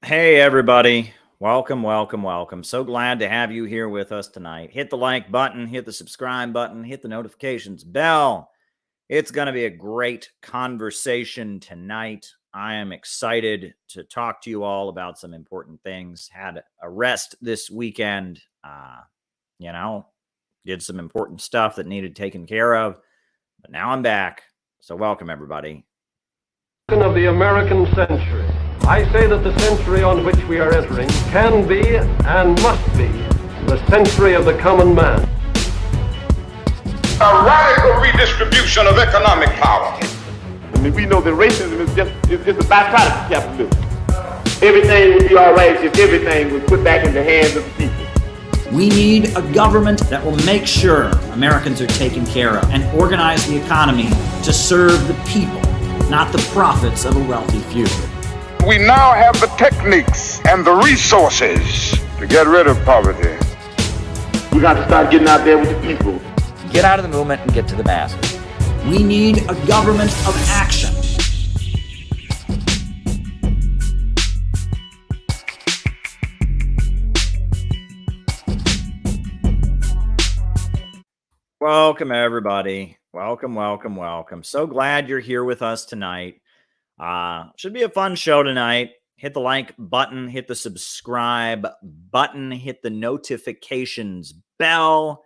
Hey, everybody. Welcome, welcome, welcome. So glad to have you here with us tonight. Hit the like button, hit the subscribe button, hit the notifications bell. It's going to be a great conversation tonight. I am excited to talk to you all about some important things. Had a rest this weekend, did some important stuff that needed taken care of, but now I'm back. So welcome, everybody. Of the American century. I say that the century on which we are entering can be and must be the century of the common man. A radical redistribution of economic power. I mean, we know that racism is a byproduct of capitalism. Everything would be all right if everything was put back in the hands of the people. We need a government that will make sure Americans are taken care of and organize the economy to serve the people, not the profits of a wealthy few. We now have the techniques and the resources to get rid of poverty. We got to start getting out there with the people. Get out of the movement and get to the masses. We need a government of action. Welcome, everybody. Welcome, welcome, welcome. So glad you're here with us tonight. Should be a fun show tonight. Hit the like button, hit the subscribe button, hit the notifications bell.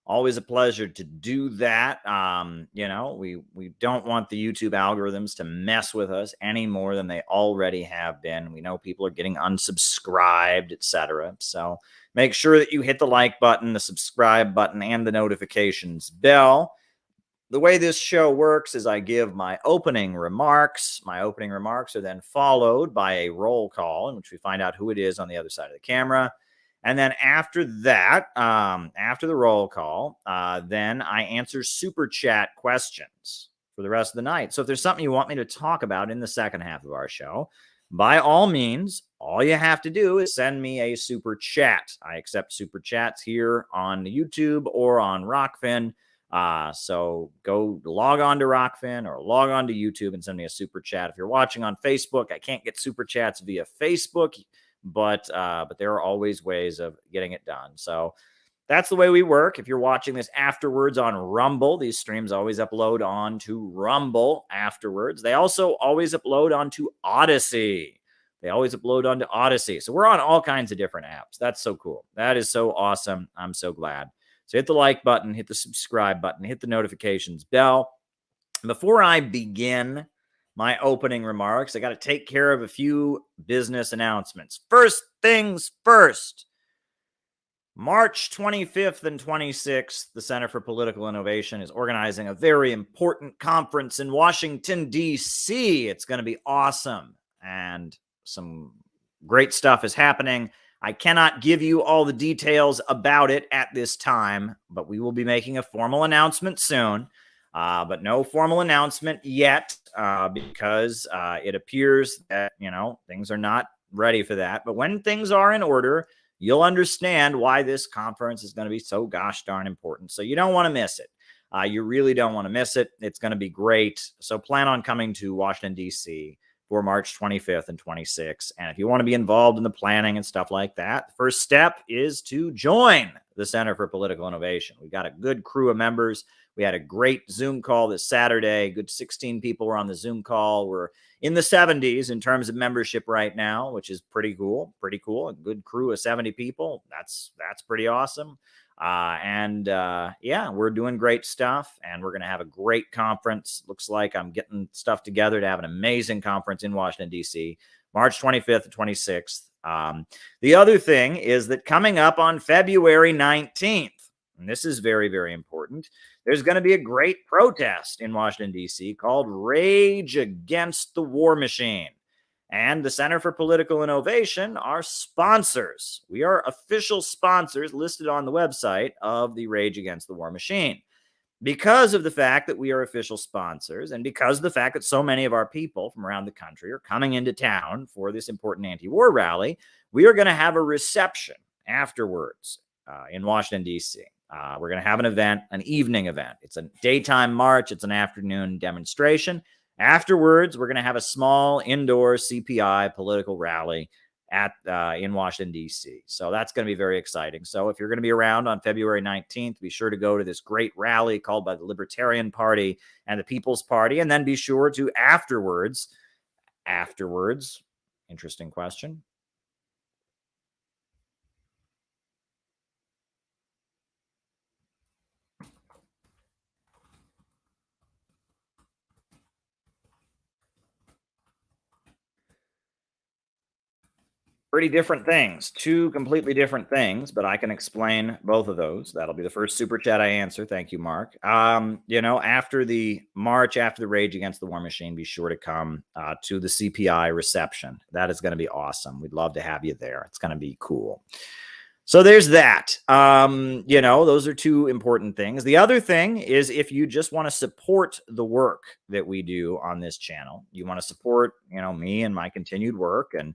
Always a pleasure to do that. We don't want the YouTube algorithms to mess with us any more than they already have been. We know people are getting unsubscribed, etc. So make sure that you hit the like button, the subscribe button, and the notifications bell. The way this show works is I give my opening remarks. My opening remarks are then followed by a roll call in which we find out who it is on the other side of the camera. And then after that, after the roll call, then I answer super chat questions for the rest of the night. So if there's something you want me to talk about in the second half of our show, by all means, all you have to do is send me a super chat. I accept super chats here on YouTube or on Rockfin. So go log on to Rockfin or log on to YouTube and send me a super chat. If you're watching on Facebook, I can't get super chats via Facebook, but there are always ways of getting it done. So that's the way we work. If you're watching this afterwards on Rumble, these streams always upload onto Rumble afterwards. They also always upload onto Odyssey. So we're on all kinds of different apps. That's so cool. That is so awesome. I'm so glad. So hit the like button, hit the subscribe button, hit the notifications bell. Before I begin my opening remarks, I got to take care of a few business announcements. First things first. March 25th and 26th, the Center for Political Innovation is organizing a very important conference in Washington, D.C. It's going to be awesome, and some great stuff is happening. I cannot give you all the details about it at this time, but we will be making a formal announcement soon. But no formal announcement yet because it appears that, things are not ready for that. But when things are in order, you'll understand why this conference is going to be so gosh darn important. So you don't want to miss it. You really don't want to miss it. It's going to be great. So plan on coming to Washington, D.C. for March 25th and 26th. And if you want to be involved in the planning and stuff like that, the first step is to join the Center for Political Innovation. We've got a good crew of members. We had a great Zoom call this Saturday. Good 16 people were on the Zoom call. We're in the 70s in terms of membership right now, which is pretty cool. A good crew of 70 people. That's pretty awesome. We're doing great stuff, and we're going to have a great conference. Looks like I'm getting stuff together to have an amazing conference in Washington, D.C., March 25th and 26th. The other thing is that coming up on February 19th, and this is very, very important, there's going to be a great protest in Washington, D.C. called Rage Against the War Machine. And the Center for Political Innovation are sponsors. We are official sponsors listed on the website of the Rage Against the War Machine. Because of the fact that we are official sponsors, and because of the fact that so many of our people from around the country are coming into town for this important anti-war rally, we are going to have a reception afterwards in Washington, D.C. We're going to have an event, an evening event. It's a daytime march. It's an afternoon demonstration. Afterwards, we're going to have a small indoor CPI political rally in Washington, D.C. So that's going to be very exciting. So if you're going to be around on February 19th, be sure to go to this great rally called by the Libertarian Party and the People's Party. And then be sure to afterwards, interesting question. Pretty different things, two completely different things, but I can explain both of those. That'll be the first super chat I answer. Thank you, Mark. After the march, after the Rage Against the War Machine, be sure to come to the CPI reception. That is going to be awesome. We'd love to have you there. It's going to be cool. So there's that. Those are two important things. The other thing is, if you just want to support the work that we do on this channel, you want to support, me and my continued work, and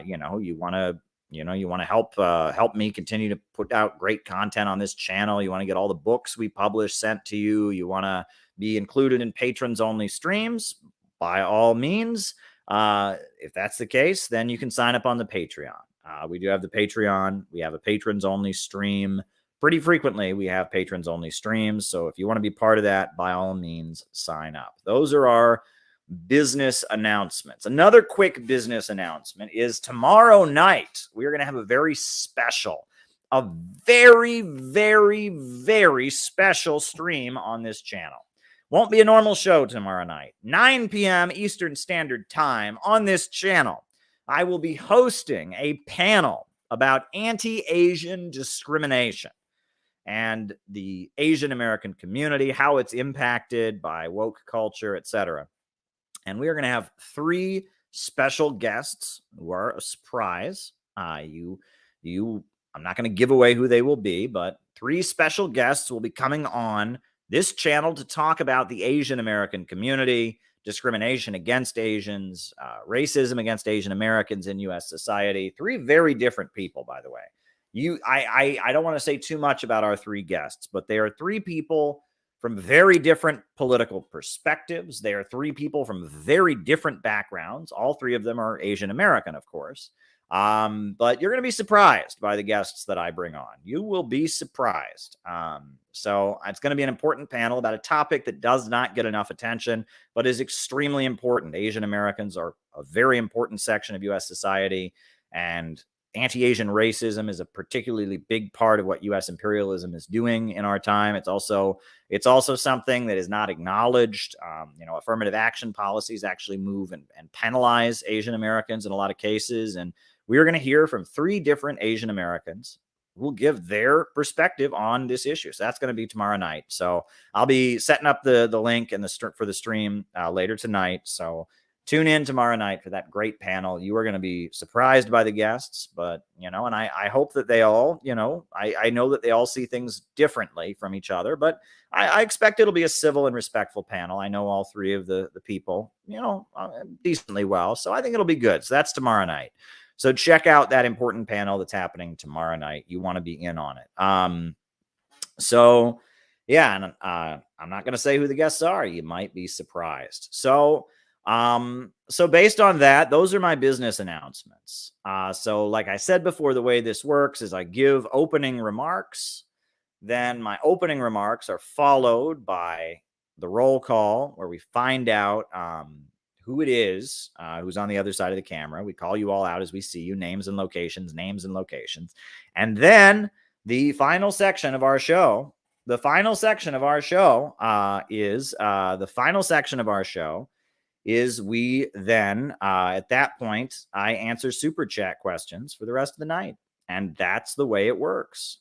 you want to help me continue to put out great content on this channel. You want to get all the books we publish sent to you. You want to be included in patrons only streams. By all means, if that's the case, then you can sign up on the Patreon. We do have the Patreon. We have a patrons only stream. Pretty frequently, we have patrons only streams. So if you want to be part of that, by all means, sign up. Those are our business announcements. Another quick business announcement is tomorrow night, we're going to have a very special, a very, very, very special stream on this channel. Won't be a normal show tomorrow night. 9 p.m. Eastern Standard Time on this channel. I will be hosting a panel about anti-Asian discrimination and the Asian American community, how it's impacted by woke culture, etc. And we are going to have 3 special guests who are a surprise. I'm not going to give away who they will be, but 3 special guests will be coming on this channel to talk about the Asian American community, discrimination against Asians, racism against Asian Americans in U.S. society. 3 very different people, by the way. I don't want to say too much about our 3 guests, but they are 3 people from very different political perspectives. They are 3 people from very different backgrounds. All 3 of them are Asian American, of course. But you're going to be surprised by the guests that I bring on. You will be surprised. So it's going to be an important panel about a topic that does not get enough attention, but is extremely important. Asian Americans are a very important section of U.S. society, and anti-Asian racism is a particularly big part of what U.S. imperialism is doing in our time. It's also something that is not acknowledged. Affirmative action policies actually move and penalize Asian Americans in a lot of cases. And we are going to hear from 3 different Asian Americans who will give their perspective on this issue. So that's going to be tomorrow night. So I'll be setting up the link and for the stream later tonight. So tune in tomorrow night for that great panel. You are going to be surprised by the guests, but, and I hope that they all, I know that they all see things differently from each other, but I expect it'll be a civil and respectful panel. I know all 3 of the people, decently well, so I think it'll be good. So that's tomorrow night. So check out that important panel that's happening tomorrow night. You want to be in on it. I'm not going to say who the guests are. You might be surprised. So based on that, those are my business announcements. So like I said before, the way this works is I give opening remarks. Then my opening remarks are followed by the roll call, where we find out who it is who's on the other side of the camera. We call you all out as we see you, names and locations. And then the final section of our show, is we then, at that point, I answer super chat questions for the rest of the night. And that's the way it works.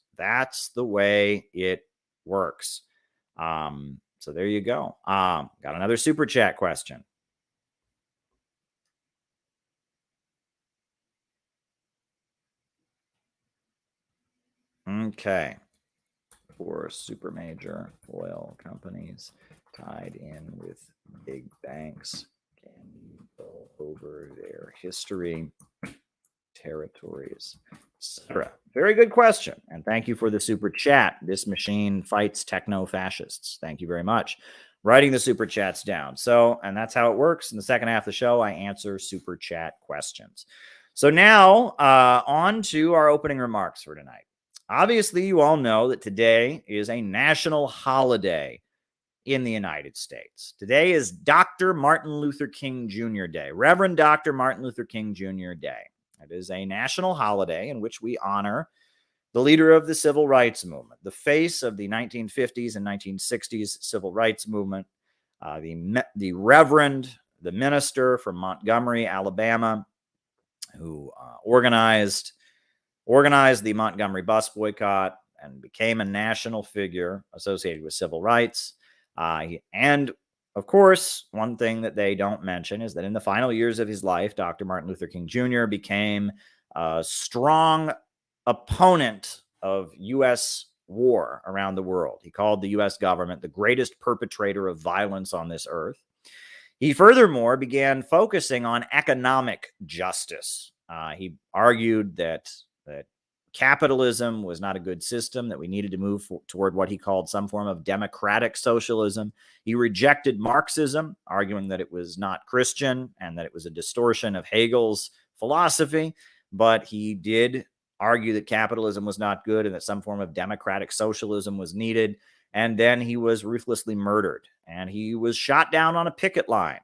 So there you go. Got another super chat question. Okay. For super major oil companies tied in with big banks, can you go over their history, territories, etc.? Very good question. And thank you for the super chat. This machine fights techno-fascists. Thank you very much. Writing the super chats down. So, and that's how it works. In the second half of the show, I answer super chat questions. So now on to our opening remarks for tonight. Obviously, you all know that today is a national holiday in the United States. Today is Dr. Martin Luther King Jr. Day, Reverend Dr. Martin Luther King Jr. Day. It is a national holiday in which we honor the leader of the civil rights movement, the face of the 1950s and 1960s civil rights movement, the Reverend, the minister from Montgomery, Alabama, who organized the Montgomery bus boycott and became a national figure associated with civil rights. And of course, one thing that they don't mention is that in the final years of his life, Dr. Martin Luther King Jr. became a strong opponent of U.S. war around the world. He called the U.S. government the greatest perpetrator of violence on this earth. He furthermore began focusing on economic justice. He argued that capitalism was not a good system, that we needed to move toward what he called some form of democratic socialism. He rejected Marxism, arguing that it was not Christian and that it was a distortion of Hegel's philosophy, but he did argue that capitalism was not good and that some form of democratic socialism was needed. And then he was ruthlessly murdered, and he was shot down on a picket line.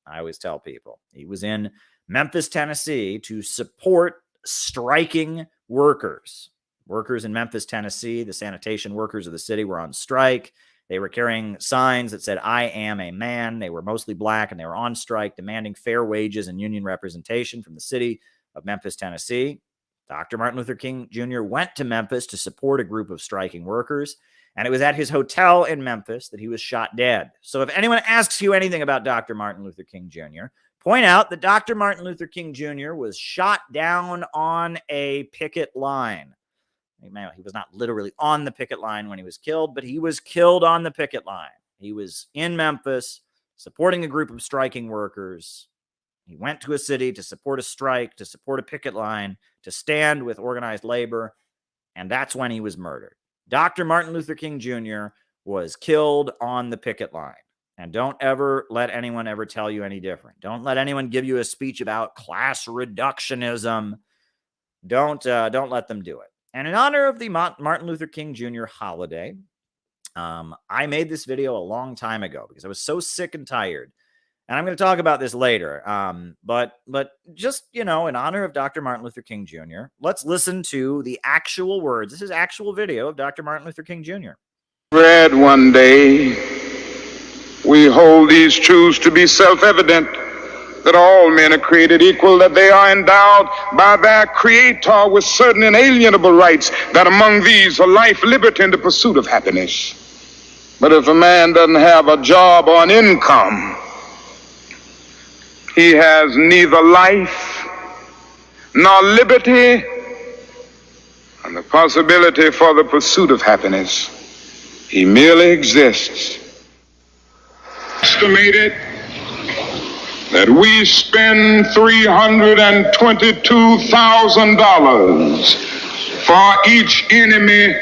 I always tell people he was in Memphis, Tennessee to support striking workers in Memphis, Tennessee. The sanitation workers of the city were on strike. They were carrying signs that said, "I am a man." They were mostly black, and they were on strike demanding fair wages and union representation from the city of Memphis, Tennessee. Dr. Martin Luther King Jr. went to Memphis to support a group of striking workers, and it was at his hotel in Memphis that he was shot dead. So if anyone asks you anything about Dr. Martin Luther King Jr., point out that Dr. Martin Luther King Jr. was shot down on a picket line. He was not literally on the picket line when he was killed, but he was killed on the picket line. He was in Memphis supporting a group of striking workers. He went to a city to support a strike, to support a picket line, to stand with organized labor, and that's when he was murdered. Dr. Martin Luther King Jr. was killed on the picket line. And don't ever let anyone ever tell you any different. Don't let anyone give you a speech about class reductionism. Don't let them do it. And in honor of the Martin Luther King Jr. holiday, I made this video a long time ago because I was so sick and tired. And I'm going to talk about this later. But just, in honor of Dr. Martin Luther King Jr., let's listen to the actual words. This is actual video of Dr. Martin Luther King Jr. Read one day, we hold these truths to be self-evident, that all men are created equal, that they are endowed by their Creator with certain inalienable rights, that among these are life, liberty, and the pursuit of happiness. But if a man doesn't have a job or an income, he has neither life nor liberty and the possibility for the pursuit of happiness. He merely exists. Estimated that we spend $322,000 for each enemy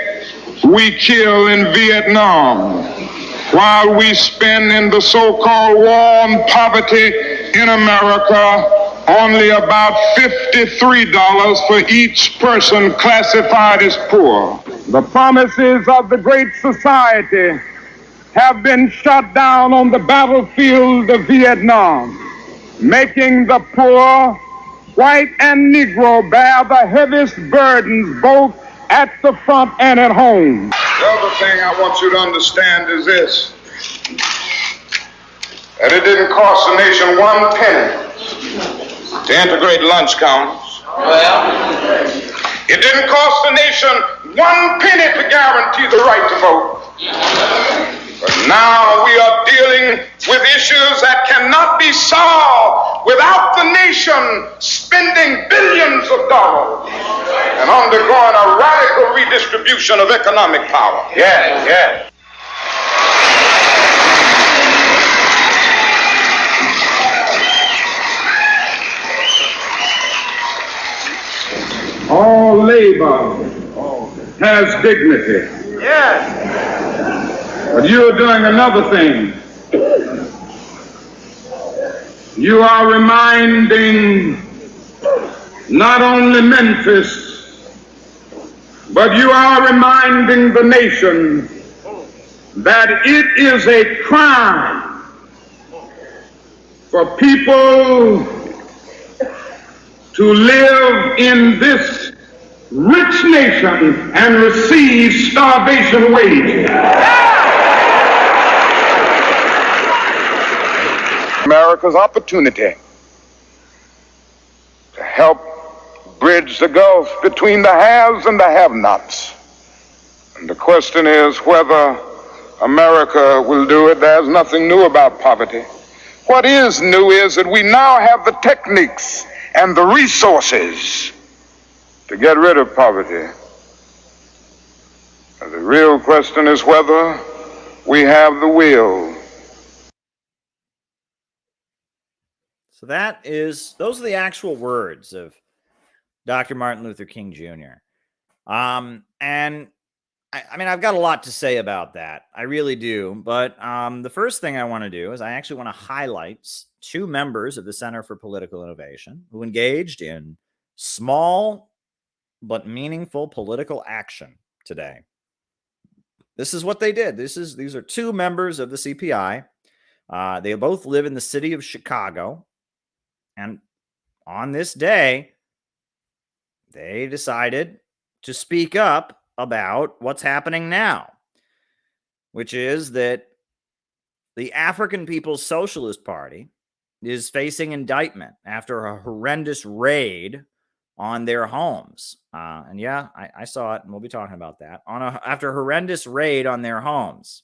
we kill in Vietnam, while we spend in the so-called war on poverty in America only about $53 for each person classified as poor. The promises of the Great Society have been shot down on the battlefield of Vietnam, making the poor, white and Negro, bear the heaviest burdens both at the front and at home. The other thing I want you to understand is this, that it didn't cost the nation one penny to integrate lunch counters. It didn't cost the nation one penny to guarantee the right to vote. But now we are dealing with issues that cannot be solved without the nation spending billions of dollars and undergoing a radical redistribution of economic power. Yes. All labor has dignity. Yes. But you're doing another thing. You are reminding not only Memphis, but you are reminding the nation that it is a crime for people to live in this rich nation and receive starvation wages. America's opportunity to help bridge the gulf between the haves and the have-nots. And the question is whether America will do it. There's nothing new about poverty. What is new is that we now have the techniques and the resources to get rid of poverty. And the real question is whether we have the will. So those are the actual words of Dr. Martin Luther King Jr. And I mean, I've got a lot to say about that. I really do. But the first thing I want to do is I actually want to highlight two members of the Center for Political Innovation who engaged in small but meaningful political action today. This is what they did. These are two members of the CPI. They both live in the city of Chicago. And on this day, they decided to speak up about what's happening now, which is that the African People's Socialist Party is facing indictment after a horrendous raid on their homes. And yeah, I saw it, and we'll be talking about that. After a horrendous raid on their homes.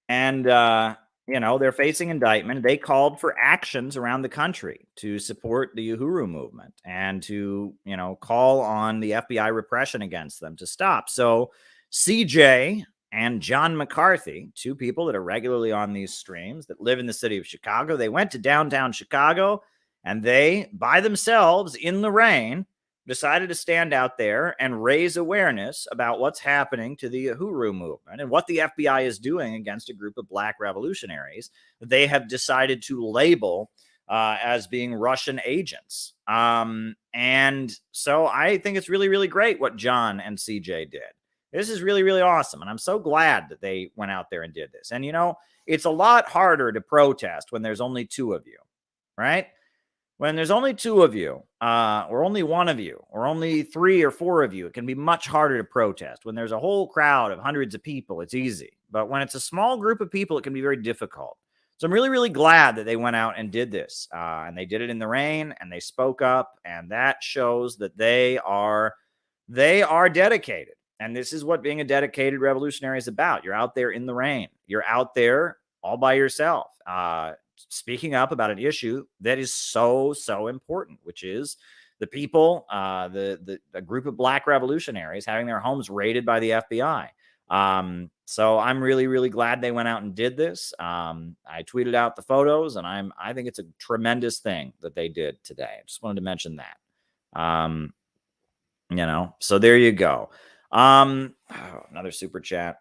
And, they're facing indictment. They called for actions around the country to support the Uhuru movement and to, call on the FBI repression against them to stop. So CJ and John McCarthy, two people that are regularly on these streams that live in the city of Chicago, they went to downtown Chicago and they, by themselves in the rain, decided to stand out there and raise awareness about what's happening to the Uhuru movement and what the FBI is doing against a group of black revolutionaries that they have decided to label as being Russian agents. And so I think it's really, really great what John and CJ did. This is really, really awesome. And I'm so glad that they went out there and did this. And, it's a lot harder to protest when there's only two of you, right? When there's only two of you, or only one of you, or only 3 or 4 of you, it can be much harder to protest. When there's a whole crowd of hundreds of people, it's easy. But when it's a small group of people, it can be very difficult. So I'm really, really glad that they went out and did this. And they did it in the rain, and they spoke up, and that shows that they are dedicated. And this is what being a dedicated revolutionary is about. You're out there in the rain. You're out there all by yourself. Speaking up about an issue that is so, so important, which is the people, the group of black revolutionaries having their homes raided by the FBI. So I'm really, really glad they went out and did this. I tweeted out the photos, and I think it's a tremendous thing that they did today. I just wanted to mention that. So there you go. Another super chat.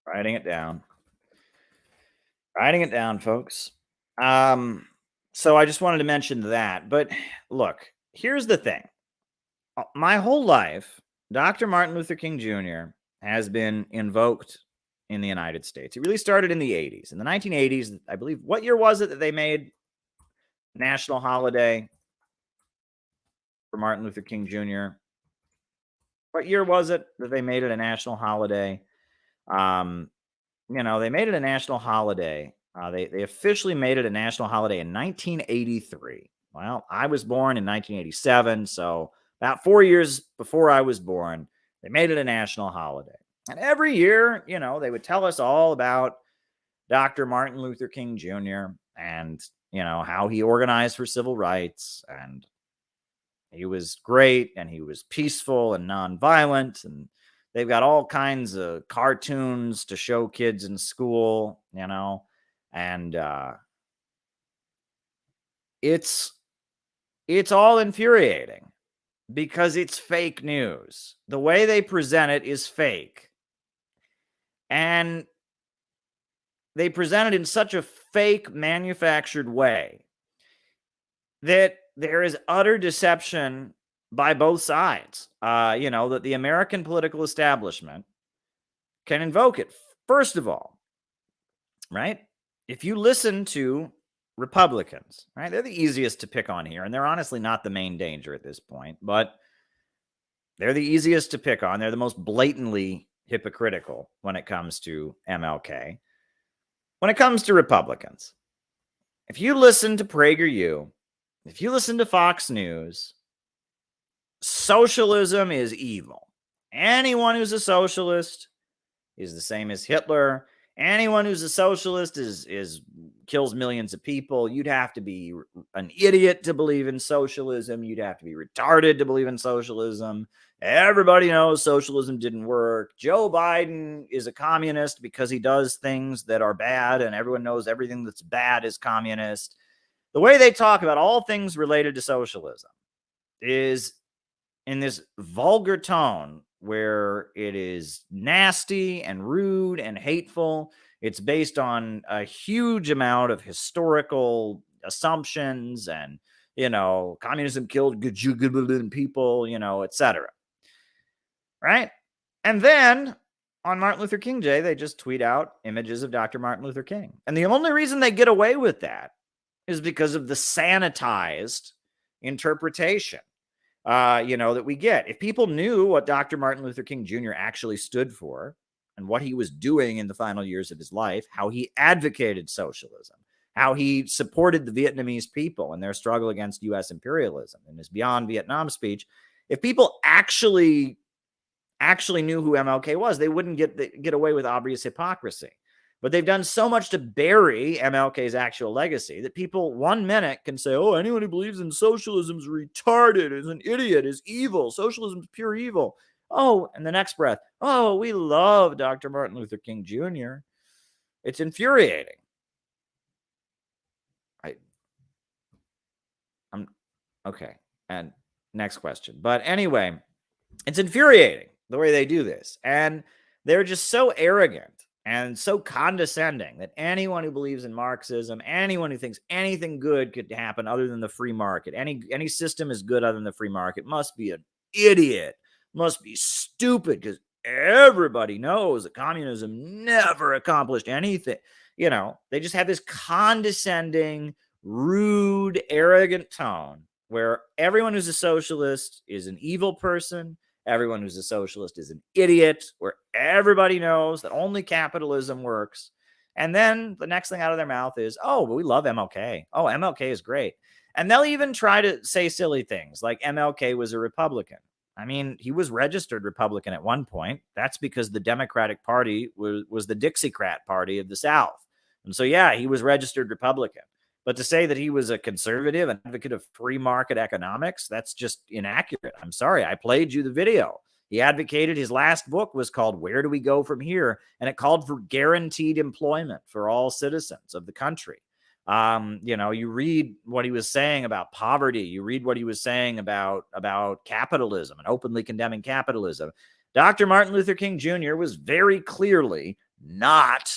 Writing it down, folks. So I just wanted to mention that. But look, here's the thing. My whole life, Dr. Martin Luther King Jr. has been invoked in the United States. It really started in the 80s. In the 1980s, I believe, what year was it that they made national holiday for Martin Luther King Jr.? What year was it that they made it a national holiday? They made it a national holiday. They officially made it a national holiday in 1983. Well, I was born in 1987, so about 4 years before I was born, they made it a national holiday. And every year, they would tell us all about Dr. Martin Luther King Jr. and, how he organized for civil rights, and he was great, and he was peaceful and nonviolent, and They've got all kinds of cartoons to show kids in school, you know, and it's all infuriating because it's fake news. The way they present it is fake. And they present it in such a fake, manufactured way that there is utter deception by both sides. You know, that the American political establishment can invoke it. First of all, right? If you listen to Republicans, right? They're the easiest to pick on here, and they're honestly not the main danger at this point, but they're the easiest to pick on. They're the most blatantly hypocritical when it comes to MLK. When it comes to Republicans, if you listen to PragerU, if you listen to Fox News, socialism is evil. Anyone who's a socialist is the same as Hitler. Anyone who's a socialist is kills millions of people. You'd have to be an idiot to believe in socialism. You'd have to be retarded to believe in socialism. Everybody knows socialism didn't work. Joe Biden is a communist because he does things that are bad, and everyone knows everything that's bad is communist. The way they talk about all things related to socialism is in this vulgar tone where it is nasty and rude and hateful. It's based on a huge amount of historical assumptions and, you know, communism killed good people, you know, etc. Right? And then on Martin Luther King Day, they just tweet out images of Dr. Martin Luther King. And the only reason they get away with that is because of the sanitized interpretation that we get. If people knew what Dr. Martin Luther King Jr. actually stood for and what he was doing in the final years of his life, how he advocated socialism, how he supported the Vietnamese people in their struggle against U.S. imperialism and his Beyond Vietnam speech, if people actually knew who MLK was, they wouldn't get away with obvious hypocrisy. But they've done so much to bury MLK's actual legacy that people 1 minute can say, oh, anyone who believes in socialism is retarded, is an idiot, is evil. Socialism is pure evil. Oh, and the next breath, oh, we love Dr. Martin Luther King Jr. It's infuriating. I'm okay. And next question. But anyway, it's infuriating the way they do this. And they're just so arrogant and so condescending that anyone who believes in Marxism, anyone who thinks anything good could happen other than the free market, any system is good other than the free market, must be an idiot, must be stupid, because everybody knows that communism never accomplished anything. You know, they just have this condescending, rude, arrogant tone where everyone who's a socialist is an evil person. Everyone who's a socialist is an idiot, where everybody knows that only capitalism works. And then the next thing out of their mouth is, oh, but we love MLK. Oh, MLK is great. And they'll even try to say silly things like MLK was a Republican. I mean, he was registered Republican at one point. That's because the Democratic Party was the Dixiecrat party of the South. And so, yeah, he was registered Republican. But to say that he was a conservative, an advocate of free market economics, that's just inaccurate. I'm sorry. I played you the video. He advocated, his last book was called Where Do We Go From Here? And it called for guaranteed employment for all citizens of the country. You read what he was saying about poverty. You read what he was saying about capitalism and openly condemning capitalism. Dr. Martin Luther King Jr. was very clearly not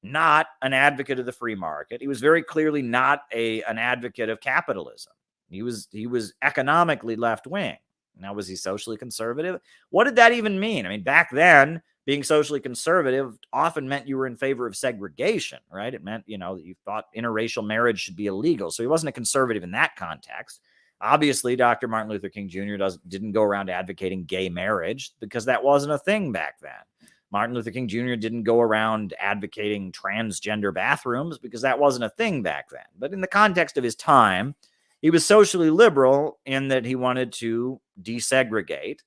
an advocate of the free market. He was very clearly not an advocate of capitalism. He was economically left-wing. Now, was he socially conservative? What did that even mean? I mean, back then, being socially conservative often meant you were in favor of segregation, right? It meant, that you thought interracial marriage should be illegal. So he wasn't a conservative in that context. Obviously, Dr. Martin Luther King Jr. didn't go around advocating gay marriage because that wasn't a thing back then. Martin Luther King Jr. didn't go around advocating transgender bathrooms because that wasn't a thing back then. But in the context of his time, he was socially liberal in that he wanted to desegregate.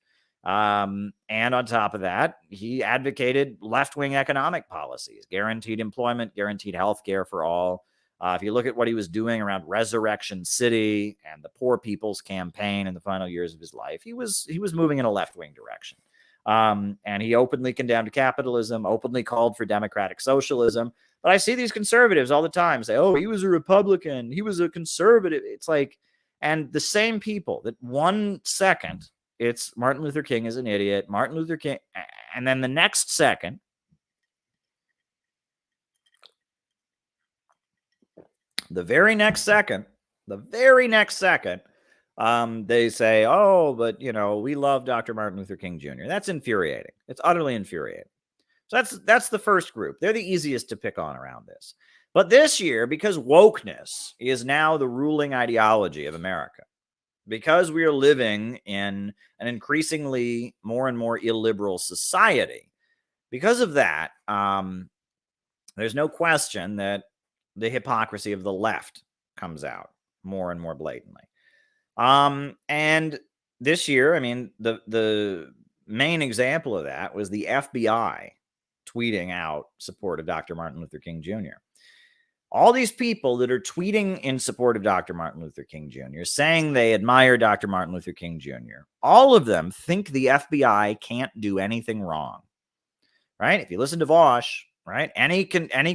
And on top of that, he advocated left-wing economic policies, guaranteed employment, guaranteed health care for all. If you look at what he was doing around Resurrection City and the Poor People's Campaign in the final years of his life, he was moving in a left-wing direction. And he openly condemned capitalism, openly called for democratic socialism. But I see these conservatives all the time say, oh, he was a Republican, he was a conservative. It's like, and the same people that 1 second, it's Martin Luther King is an idiot, Martin Luther King, and then the next second, the very next second, they say, oh, but, we love Dr. Martin Luther King Jr. That's infuriating. It's utterly infuriating. So that's the first group. They're the easiest to pick on around this. But this year, because wokeness is now the ruling ideology of America, because we are living in an increasingly more and more illiberal society, because of that, there's no question that the hypocrisy of the left comes out more and more blatantly. And this year, I mean, the main example of that was the FBI tweeting out support of Dr. Martin Luther King Jr. All these people that are tweeting in support of Dr. Martin Luther King Jr., saying they admire Dr. Martin Luther King Jr., all of them think the FBI can't do anything wrong, right? If you listen to Vosh, right, any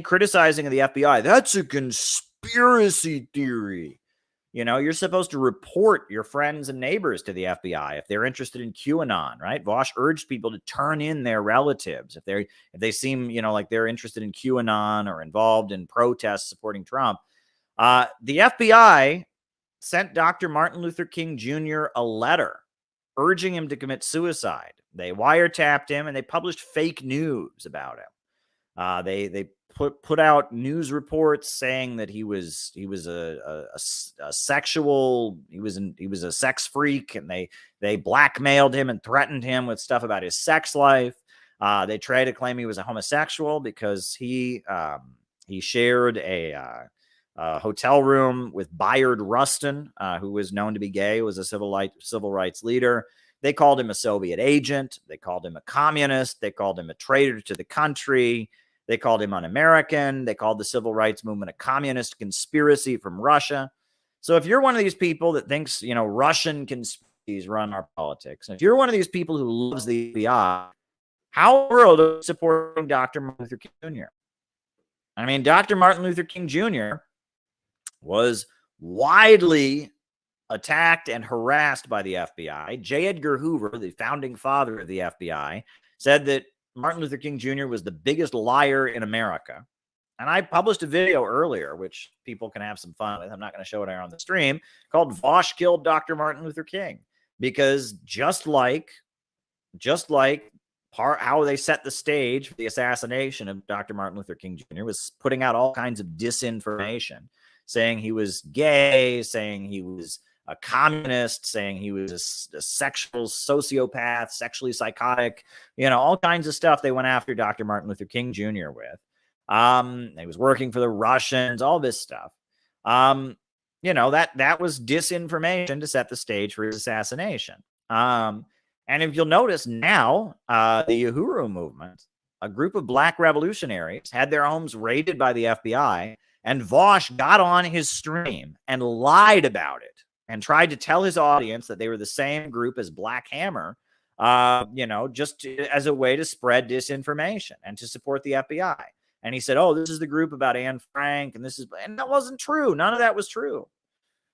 criticizing of the FBI, that's a conspiracy theory. You're supposed to report your friends and neighbors to the FBI if they're interested in QAnon, right? Vosh urged people to turn in their relatives if they seem, like they're interested in QAnon or involved in protests supporting Trump. The FBI sent Dr. Martin Luther King Jr. a letter urging him to commit suicide. They wiretapped him and they published fake news about him. They put out news reports saying that he was a sexual, he was a sex freak, and they blackmailed him and threatened him with stuff about his sex life. They tried to claim he was a homosexual because he shared a hotel room with Bayard Rustin, who was known to be gay, was a civil rights leader. They called him a Soviet agent. They called him a communist. They called him a traitor to the country. They called him un-American. They called the civil rights movement a communist conspiracy from Russia. So if you're one of these people that thinks, Russian conspiracies run our politics, and if you're one of these people who loves the FBI, how in the world are you supporting Dr. Martin Luther King Jr.? I mean, Dr. Martin Luther King Jr. was widely attacked and harassed by the FBI. J. Edgar Hoover, the founding father of the FBI, said that Martin Luther King Jr. was the biggest liar in America. And I published a video earlier, which people can have some fun with. I'm not going to show it here on the stream, called Vosh Killed Dr. Martin Luther King. Because just like how they set the stage for the assassination of Dr. Martin Luther King Jr. was putting out all kinds of disinformation, saying he was gay, saying he was a communist, saying he was a sexual sociopath, sexually psychotic, all kinds of stuff they went after Dr. Martin Luther King Jr. with. He was working for the Russians, all this stuff. That was disinformation to set the stage for his assassination. And if you'll notice now, the Uhuru movement, a group of black revolutionaries, had their homes raided by the FBI, and Vosh got on his stream and lied about it and tried to tell his audience that they were the same group as Black Hammer, just as a way to spread disinformation and to support the FBI. And he said, oh, this is the group about Anne Frank, and that wasn't true. None of that was true,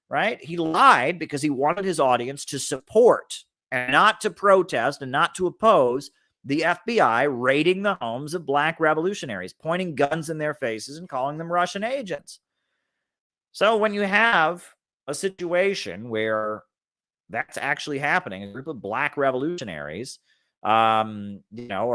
right? He lied because he wanted his audience to support and not to protest and not to oppose the FBI raiding the homes of black revolutionaries, pointing guns in their faces and calling them Russian agents. So when you have a situation where that's actually happening, a group of black revolutionaries, are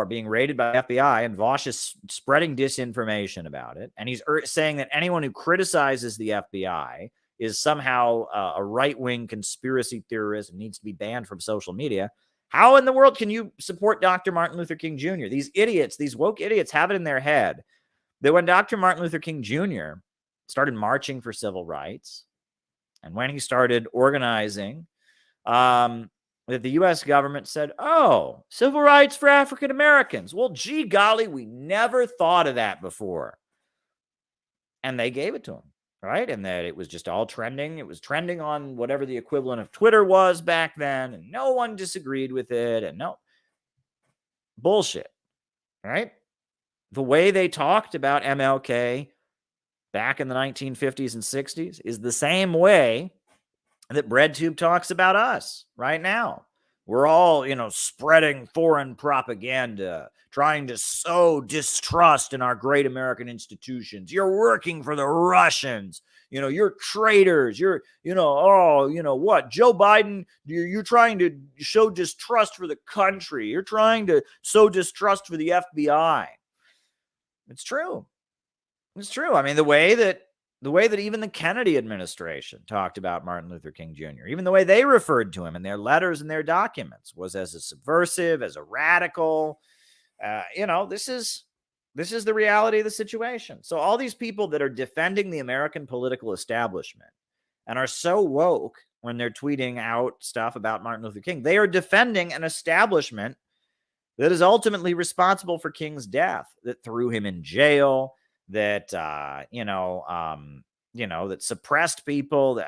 being raided by the FBI, and Vosh is spreading disinformation about it, and he's saying that anyone who criticizes the FBI is somehow a right-wing conspiracy theorist and needs to be banned from social media. How in the world can you support Dr. Martin Luther King Jr.? These idiots, these woke idiots, have it in their head that when Dr. Martin Luther King Jr. started marching for civil rights, and when he started organizing, that the U.S. government said, oh, civil rights for African Americans. Well, gee golly, we never thought of that before. And they gave it to him, right? And that it was just all trending. It was trending on whatever the equivalent of Twitter was back then, and no one disagreed with it. And bullshit, right? The way they talked about MLK back in the 1950s and 60s is the same way that BreadTube talks about us right now. We're all, spreading foreign propaganda, trying to sow distrust in our great American institutions. You're working for the Russians. You're traitors. You're, what? Joe Biden, you're trying to show distrust for the country. You're trying to sow distrust for the FBI. It's true. It's true. I mean, the way that even the Kennedy administration talked about Martin Luther King Jr., even the way they referred to him in their letters and their documents, was as a subversive, as a radical. This is the reality of the situation. So all these people that are defending the American political establishment and are so woke when they're tweeting out stuff about Martin Luther King, they are defending an establishment that is ultimately responsible for King's death, that threw him in jail, that that suppressed people.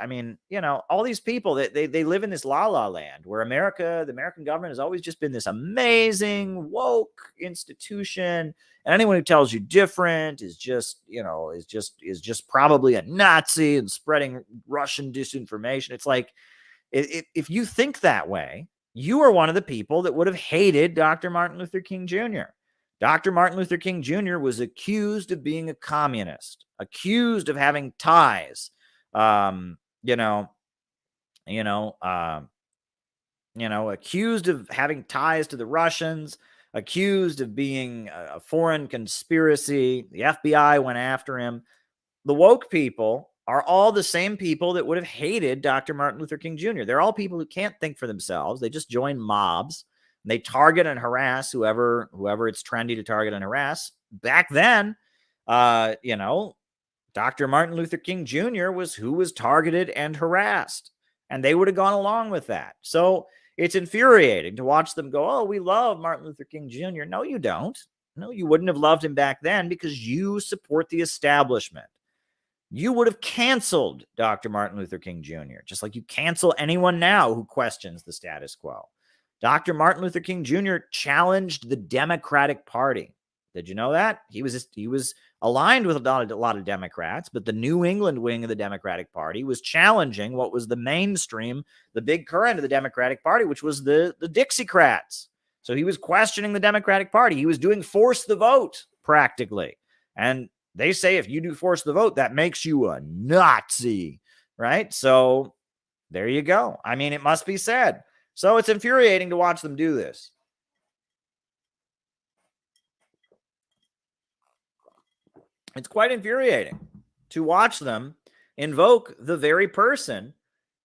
All these people that they live in this la la land where the American government has always just been this amazing woke institution, and anyone who tells you different is just probably a Nazi and spreading Russian disinformation. It's like, if you think that way, you are one of the people that would have hated Dr. Martin Luther King Jr. Dr. Martin Luther King Jr. was accused of being a communist, accused of having ties, accused of having ties to the Russians, accused of being a foreign conspiracy. The FBI went after him. The woke people are all the same people that would have hated Dr. Martin Luther King Jr. They're all people who can't think for themselves. They just join mobs. They target and harass whoever it's trendy to target and harass. Back then, Dr. Martin Luther King Jr. was who was targeted and harassed, and they would have gone along with that. So it's infuriating to watch them go, oh, we love Martin Luther King Jr. No, you don't. No, you wouldn't have loved him back then because you support the establishment. You would have canceled Dr. Martin Luther King Jr., just like you cancel anyone now who questions the status quo. Dr. Martin Luther King Jr. challenged the Democratic Party. Did you know that? He was aligned with a lot of Democrats, but the New England wing of the Democratic Party was challenging what was the mainstream, the big current of the Democratic Party, which was the Dixiecrats. So he was questioning the Democratic Party. He was doing force the vote, practically. And they say if you do force the vote, that makes you a Nazi, right? So there you go. I mean, it must be said. So it's infuriating to watch them do this. It's quite infuriating to watch them invoke the very person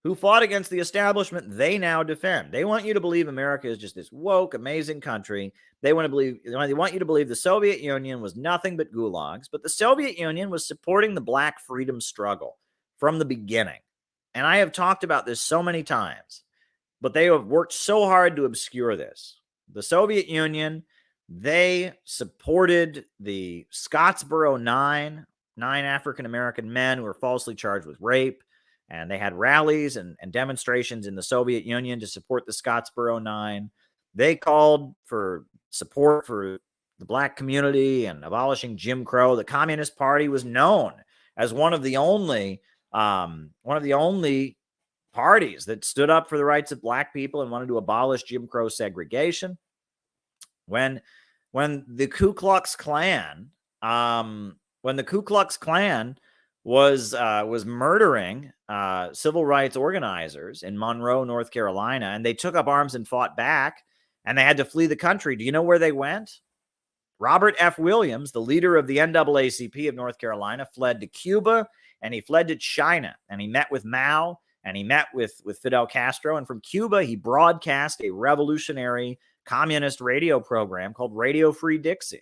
who fought against the establishment they now defend. They want you to believe America is just this woke, amazing country. They want you to believe the Soviet Union was nothing but gulags, but the Soviet Union was supporting the Black freedom struggle from the beginning. And I have talked about this so many times, but they have worked so hard to obscure this. The Soviet Union, they supported the Scottsboro Nine African-American men who were falsely charged with rape. And they had rallies and demonstrations in the Soviet Union to support the Scottsboro Nine. They called for support for the Black community and abolishing Jim Crow. The Communist Party was known as one of the only parties that stood up for the rights of Black people and wanted to abolish Jim Crow segregation. When the Ku Klux Klan, was murdering civil rights organizers in Monroe, North Carolina, and they took up arms and fought back, and they had to flee the country. Do you know where they went? Robert F. Williams, the leader of the NAACP of North Carolina, fled to Cuba, and he fled to China, and he met with Mao, and he met with Fidel Castro, and from Cuba, he broadcast a revolutionary communist radio program called Radio Free Dixie.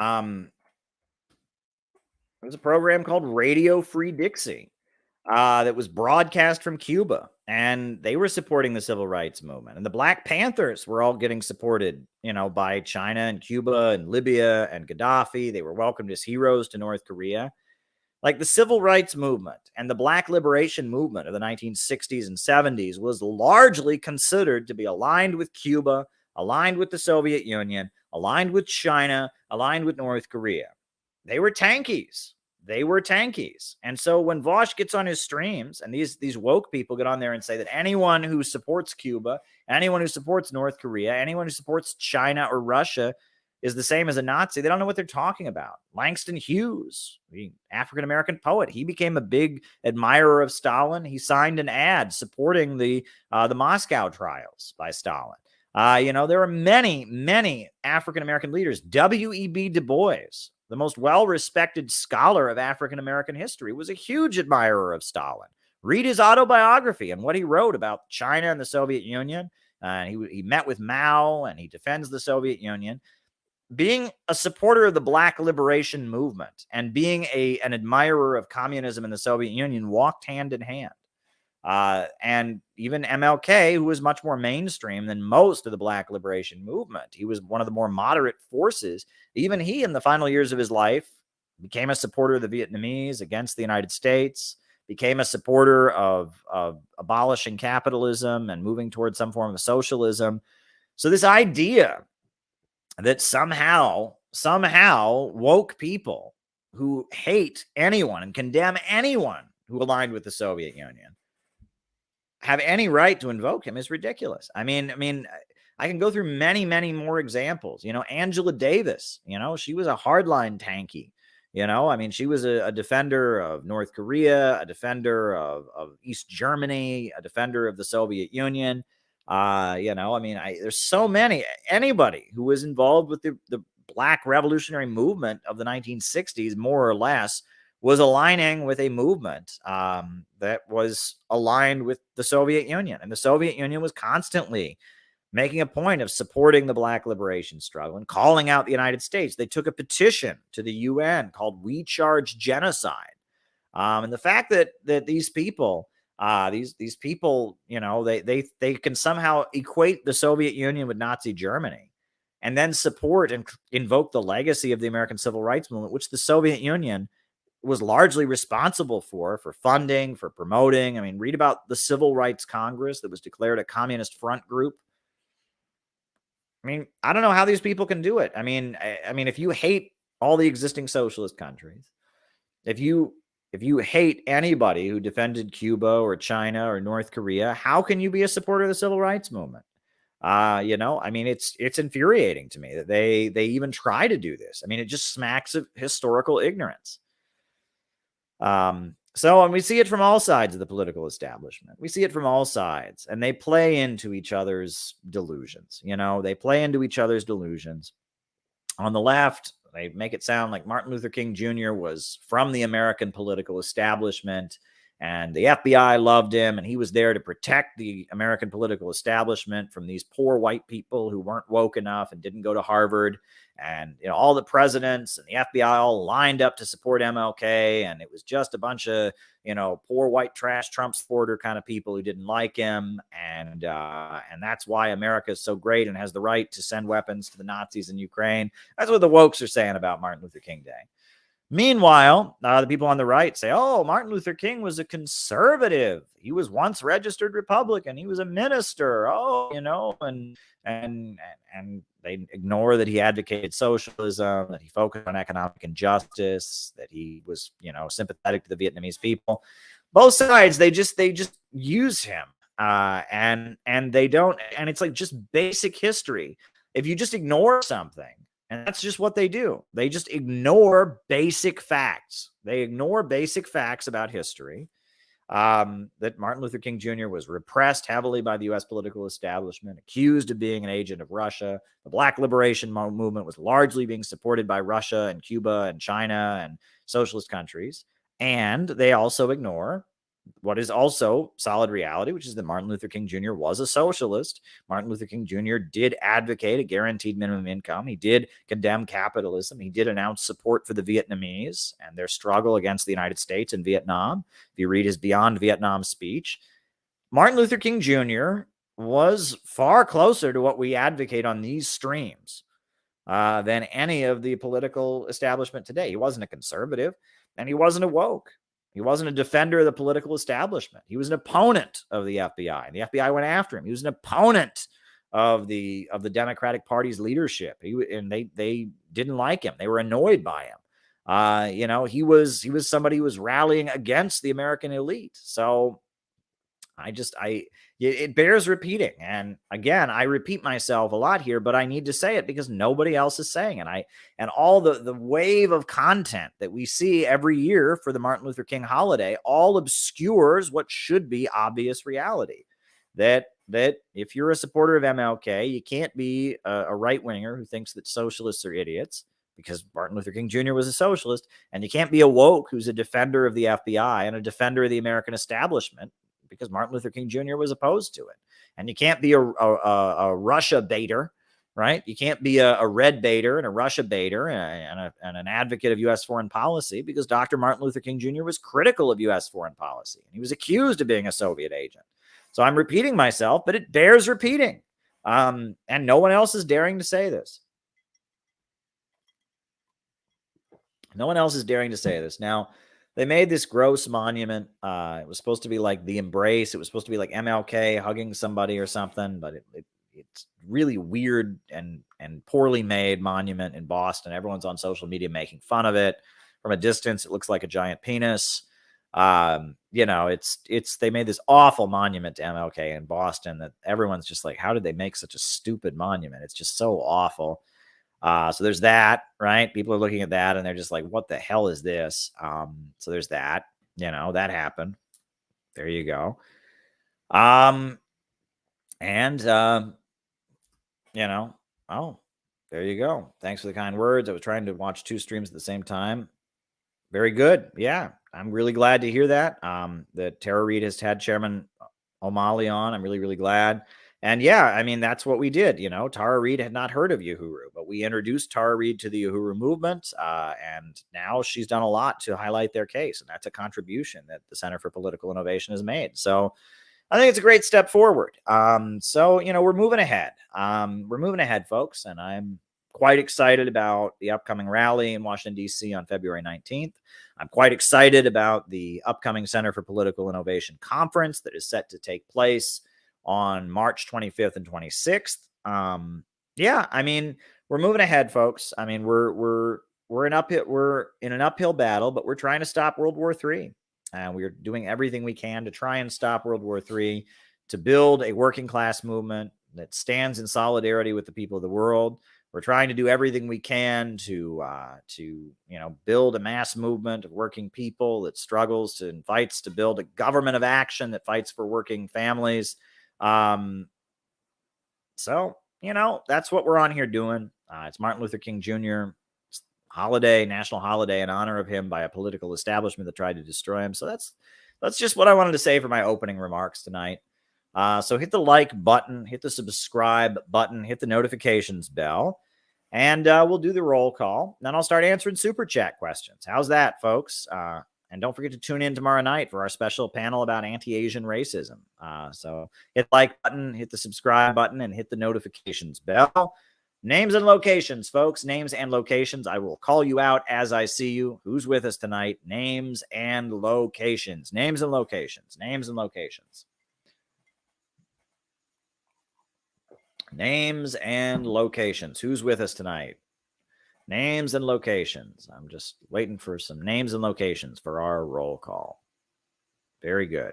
It was a program called Radio Free Dixie. that was broadcast from Cuba, and they were supporting the civil rights movement. And the Black Panthers were all getting supported, by China and Cuba and Libya and Gaddafi. They were welcomed as heroes to North Korea. Like the civil rights movement and the Black liberation movement of the 1960s and 70s was largely considered to be aligned with Cuba, aligned with the Soviet Union, aligned with China, aligned with North Korea. They were tankies. They were tankies. And so when Vosh gets on his streams and these woke people get on there and say that anyone who supports Cuba, anyone who supports North Korea, anyone who supports China or Russia is the same as a Nazi, they don't know what they're talking about. Langston Hughes, the African-American poet, he became a big admirer of Stalin. He signed an ad supporting the Moscow trials by Stalin. There are many, many African-American leaders. W.E.B. Du Bois, the most well-respected scholar of African-American history, was a huge admirer of Stalin. Read his autobiography and what he wrote about China and the Soviet Union. He met with Mao, and he defends the Soviet Union. Being a supporter of the Black liberation movement and being an admirer of communism in the Soviet Union walked hand in hand. And even MLK, who was much more mainstream than most of the Black liberation movement, he was one of the more moderate forces. Even he, in the final years of his life, became a supporter of the Vietnamese against the United States, became a supporter of abolishing capitalism and moving towards some form of socialism. So this idea that somehow woke people who hate anyone and condemn anyone who aligned with the Soviet Union have any right to invoke him is ridiculous. I mean, I can go through many, many more examples. Angela Davis, she was a hardline tanky. She was a defender of North Korea, a defender of East Germany, a defender of the Soviet Union. There's so many. Anybody who was involved with the Black revolutionary movement of the 1960s, more or less, was aligning with a movement that was aligned with the Soviet Union. And the Soviet Union was constantly making a point of supporting the Black liberation struggle and calling out the United States. They took a petition to the UN called "We Charge Genocide." And the fact that these people, these people, they can somehow equate the Soviet Union with Nazi Germany and then support and invoke the legacy of the American Civil Rights Movement, which the Soviet Union was largely responsible for funding, for promoting. Read about the Civil Rights Congress that was declared a communist front group. I don't know how these people can do it. If you hate all the existing socialist countries, if you hate anybody who defended Cuba or China or North Korea, how can you be a supporter of the civil rights movement? It's infuriating to me that they even try to do this. It just smacks of historical ignorance. And we see it from all sides of the political establishment. We see it from all sides, and they play into each other's delusions. They play into each other's delusions. On the left, they make it sound like Martin Luther King Jr. was from the American political establishment, and the FBI loved him, and he was there to protect the American political establishment from these poor white people who weren't woke enough and didn't go to Harvard. And all the presidents and the FBI all lined up to support MLK, and it was just a bunch of poor white trash Trump supporter kind of people who didn't like him, and that's why America is so great and has the right to send weapons to the Nazis in Ukraine. That's what the wokes are saying about Martin Luther King Day. Meanwhile, the people on the right say, "Oh, Martin Luther King was a conservative. He was once registered Republican. He was a minister. Oh, and they ignore that he advocated socialism, that he focused on economic injustice, that he was, sympathetic to the Vietnamese people." Both sides, they just use him, and they don't. And it's like just basic history. If you just ignore something. And that's just what they do. They just ignore basic facts. They ignore basic facts about history, that Martin Luther King Jr. was repressed heavily by the U.S. political establishment, accused of being an agent of Russia. The Black liberation movement was largely being supported by Russia and Cuba and China and socialist countries. And they also ignore what is also solid reality, which is that Martin Luther King Jr. was a socialist. Martin Luther King Jr. did advocate a guaranteed minimum income. He did condemn capitalism. He did announce support for the Vietnamese and their struggle against the United States in Vietnam. If you read his Beyond Vietnam speech, Martin Luther King Jr. was far closer to what we advocate on these streams than any of the political establishment today. He wasn't a conservative, and he wasn't a woke. He wasn't a defender of the political establishment. He was an opponent of the FBI, and the FBI went after him. He was an opponent of the Democratic Party's leadership. They didn't like him. They were annoyed by him. He was somebody who was rallying against the American elite. So it bears repeating. And again, I repeat myself a lot here, but I need to say it because nobody else is saying it. And all the wave of content that we see every year for the Martin Luther King holiday all obscures what should be obvious reality. That if you're a supporter of MLK, you can't be a right-winger who thinks that socialists are idiots, because Martin Luther King Jr. was a socialist, and you can't be a woke who's a defender of the FBI and a defender of the American establishment, because Martin Luther King Jr. was opposed to it. And you can't be a Russia baiter, right? You can't be a red baiter and a Russia baiter and an advocate of U.S. foreign policy, because Dr. Martin Luther King Jr. was critical of U.S. foreign policy. And he was accused of being a Soviet agent. So I'm repeating myself, but it bears repeating. And no one else is daring to say this. No one else is daring to say this. Now, they made this gross monument. It was supposed to be like the embrace. It was supposed to be like MLK hugging somebody or something, but it's really weird and poorly made monument in Boston. Everyone's on social media making fun of it. From a distance, it looks like a giant penis. They made this awful monument to MLK in Boston that everyone's just like, how did they make such a stupid monument? It's just so awful. So there's that, right? People are looking at that and they're just like, what the hell is this? So there's that, that happened. There you go. Oh, there you go. Thanks for the kind words. I was trying to watch two streams at the same time. Very good. Yeah. I'm really glad to hear that. That Tara Reid has had Chairman O'Malley on. I'm really, really glad. And yeah, I mean, that's what we did. Tara Reid had not heard of Uhuru, but we introduced Tara Reid to the Uhuru movement. And now she's done a lot to highlight their case. And that's a contribution that the Center for Political Innovation has made. So I think it's a great step forward. We're moving ahead. We're moving ahead, folks. And I'm quite excited about the upcoming rally in Washington, D.C. on February 19th. I'm quite excited about the upcoming Center for Political Innovation conference that is set to take place on March 25th and 26th. We're moving ahead, folks. I mean, we're in an uphill battle, but we're trying to stop World War III. And we're doing everything we can to try and stop World War III, to build a working class movement that stands in solidarity with the people of the world. We're trying to do everything we can to build a mass movement of working people that struggles and fights to build a government of action that fights for working families. That's what we're on here doing. It's Martin Luther King Jr. holiday, national holiday in honor of him by a political establishment that tried to destroy him. So that's just what I wanted to say for my opening remarks tonight. So hit the like button, hit the subscribe button, hit the notifications bell, and we'll do the roll call. Then I'll start answering super chat questions. How's that, folks? And don't forget to tune in tomorrow night for our special panel about anti-Asian racism. So hit the like button, hit the subscribe button, and hit the notifications bell. Names and locations, folks. Names and locations. I will call you out as I see you. Who's with us tonight? Names and locations. Names and locations. Names and locations. Names and locations. Who's with us tonight? Names and locations. I'm just waiting for some names and locations for our roll call. Very good.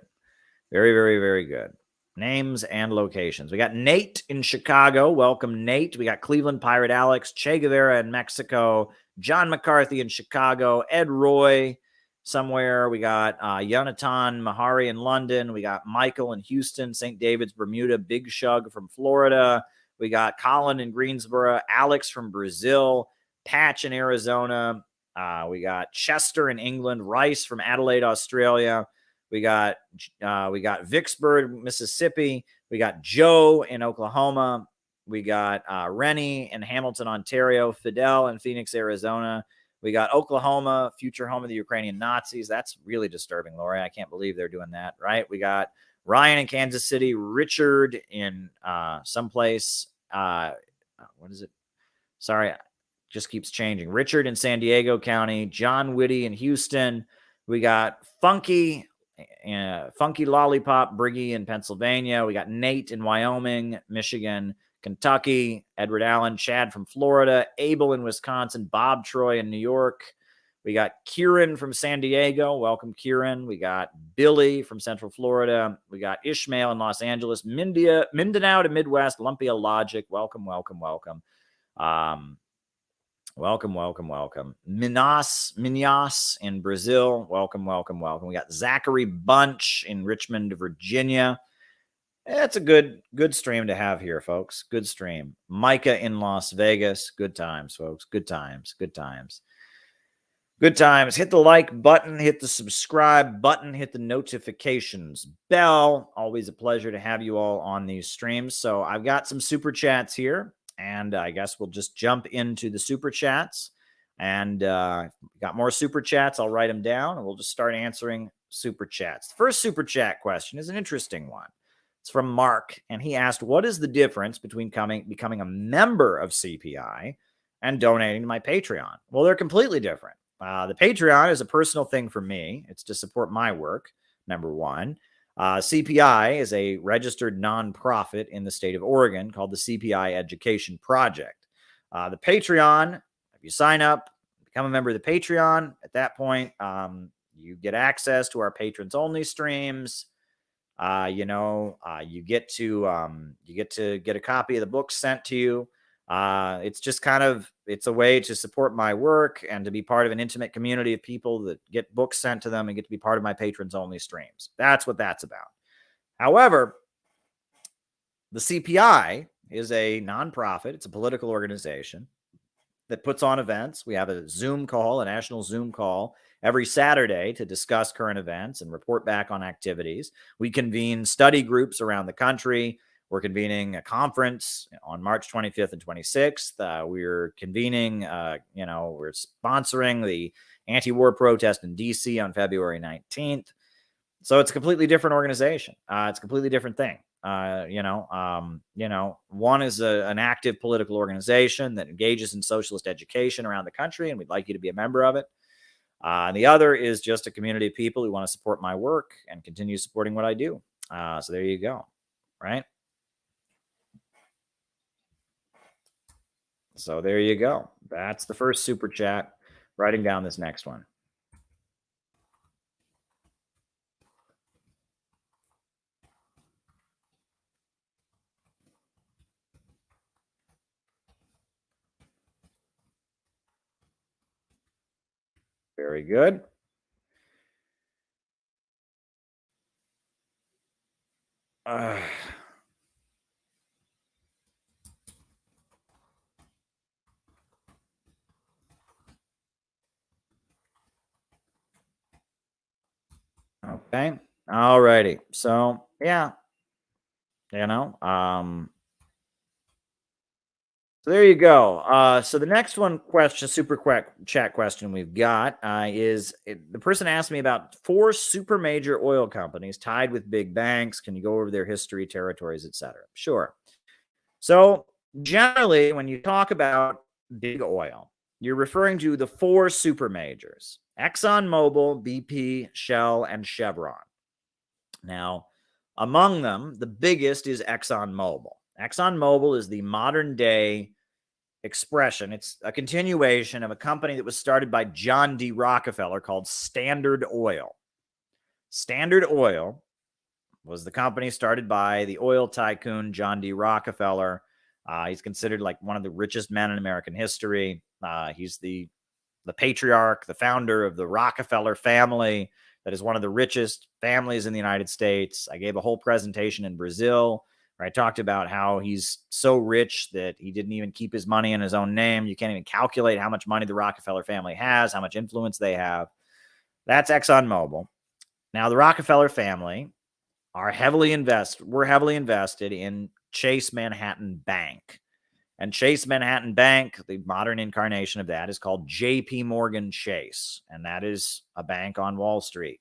Very, very, very good. Names and locations. We got Nate in Chicago. Welcome, Nate. We got Cleveland Pirate Alex, Che Guevara in Mexico, John McCarthy in Chicago, Ed Roy somewhere. We got Yonatan Mahari in London. We got Michael in Houston, St. David's, Bermuda, Big Shug from Florida. We got Colin in Greensboro, Alex from Brazil, Patch in Arizona. We got Chester in England, Rice from Adelaide, Australia. We got Vicksburg, Mississippi. We got Joe in Oklahoma. We got Rennie in Hamilton, Ontario. Fidel in Phoenix, Arizona. We got Oklahoma, future home of the Ukrainian Nazis. That's really disturbing, Lori. I can't believe they're doing that, right? We got Ryan in Kansas City. Richard in someplace. What is it? Sorry, just keeps changing. Richard in San Diego County. John Whitty in Houston. We got Funky Lollipop Briggy in Pennsylvania. We got Nate in Wyoming, Michigan, Kentucky, Edward Allen, Chad from Florida, Abel in Wisconsin, Bob Troy in New York. We got Kieran from San Diego. Welcome, Kieran. We got Billy from Central Florida. We got Ishmael in Los Angeles, Mindanao to Midwest, Lumpia Logic. Welcome, welcome, welcome. Welcome. Minas in Brazil. Welcome. We got Zachary Bunch in Richmond, Virginia. It's a good stream to have here, folks. Good stream. Micah in Las Vegas. Good times, folks. Good times. Hit the like button, hit the subscribe button, hit the notifications bell. Always a pleasure to have you all on these streams. So I've got some super chats here, and I guess we'll just jump into the super chats. And got more super chats. I'll write them down, and we'll just start answering super chats. The first super chat question is an interesting one. It's from Mark, and he asked, what is the difference between becoming a member of CPI and donating to my Patreon? Well, they're completely different. The Patreon is a personal thing for me. It's to support my work, number one. CPI is a registered nonprofit in the state of Oregon called the CPI Education Project. The Patreon, if you sign up, become a member of the Patreon, at that point, you get access to our patrons only streams. You get to get a copy of the book sent to you. It's just it's a way to support my work and to be part of an intimate community of people that get books sent to them and get to be part of my patrons only streams. That's what that's about. However, the CPI is a nonprofit. It's a political organization that puts on events. We have a national Zoom call every Saturday to discuss current events and report back on activities. We convene study groups around the country. We're convening a conference on March 25th and 26th. We're convening, we're sponsoring the anti-war protest in DC on February 19th. So it's a completely different organization. It's a completely different thing. One is an active political organization that engages in socialist education around the country, and we'd like you to be a member of it. And the other is just a community of people who want to support my work and continue supporting what I do. So there you go, right? So there you go. That's the first super chat. Writing down this next one. Very good. Okay. All righty. So, yeah. So there you go. So the next super chat question we've got is the person asked me about 4 super major oil companies tied with big banks. Can you go over their history, territories, etc.? Sure. So generally, when you talk about big oil, you're referring to the 4 super majors: ExxonMobil, BP, Shell, and Chevron. Now, among them, the biggest is ExxonMobil. ExxonMobil is the modern day expression. It's a continuation of a company that was started by John D. Rockefeller called Standard Oil. Standard Oil was the company started by the oil tycoon John D. Rockefeller. He's considered like one of the richest men in American history. He's the patriarch, the founder of the Rockefeller family. That is one of the richest families in the United States. I gave a whole presentation in Brazil where I talked about how he's so rich that he didn't even keep his money in his own name. You can't even calculate how much money the Rockefeller family has, how much influence they have. That's ExxonMobil. Now, the Rockefeller family are heavily invested in Chase Manhattan Bank. And Chase Manhattan Bank, the modern incarnation of that, is called J.P. Morgan Chase. And that is a bank on Wall Street.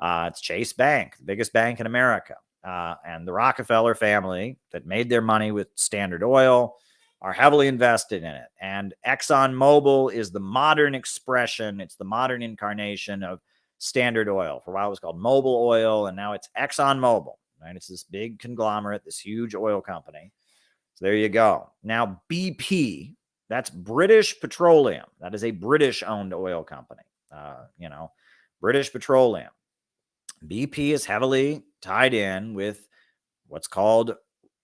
It's Chase Bank, the biggest bank in America. And the Rockefeller family that made their money with Standard Oil are heavily invested in it. And ExxonMobil is the modern expression. It's the modern incarnation of Standard Oil. For a while it was called Mobil Oil, and now it's ExxonMobil. Right? It's this big conglomerate, this huge oil company. So there you go. Now, BP, that's British Petroleum. That is a British-owned oil company. British Petroleum. BP is heavily tied in with what's called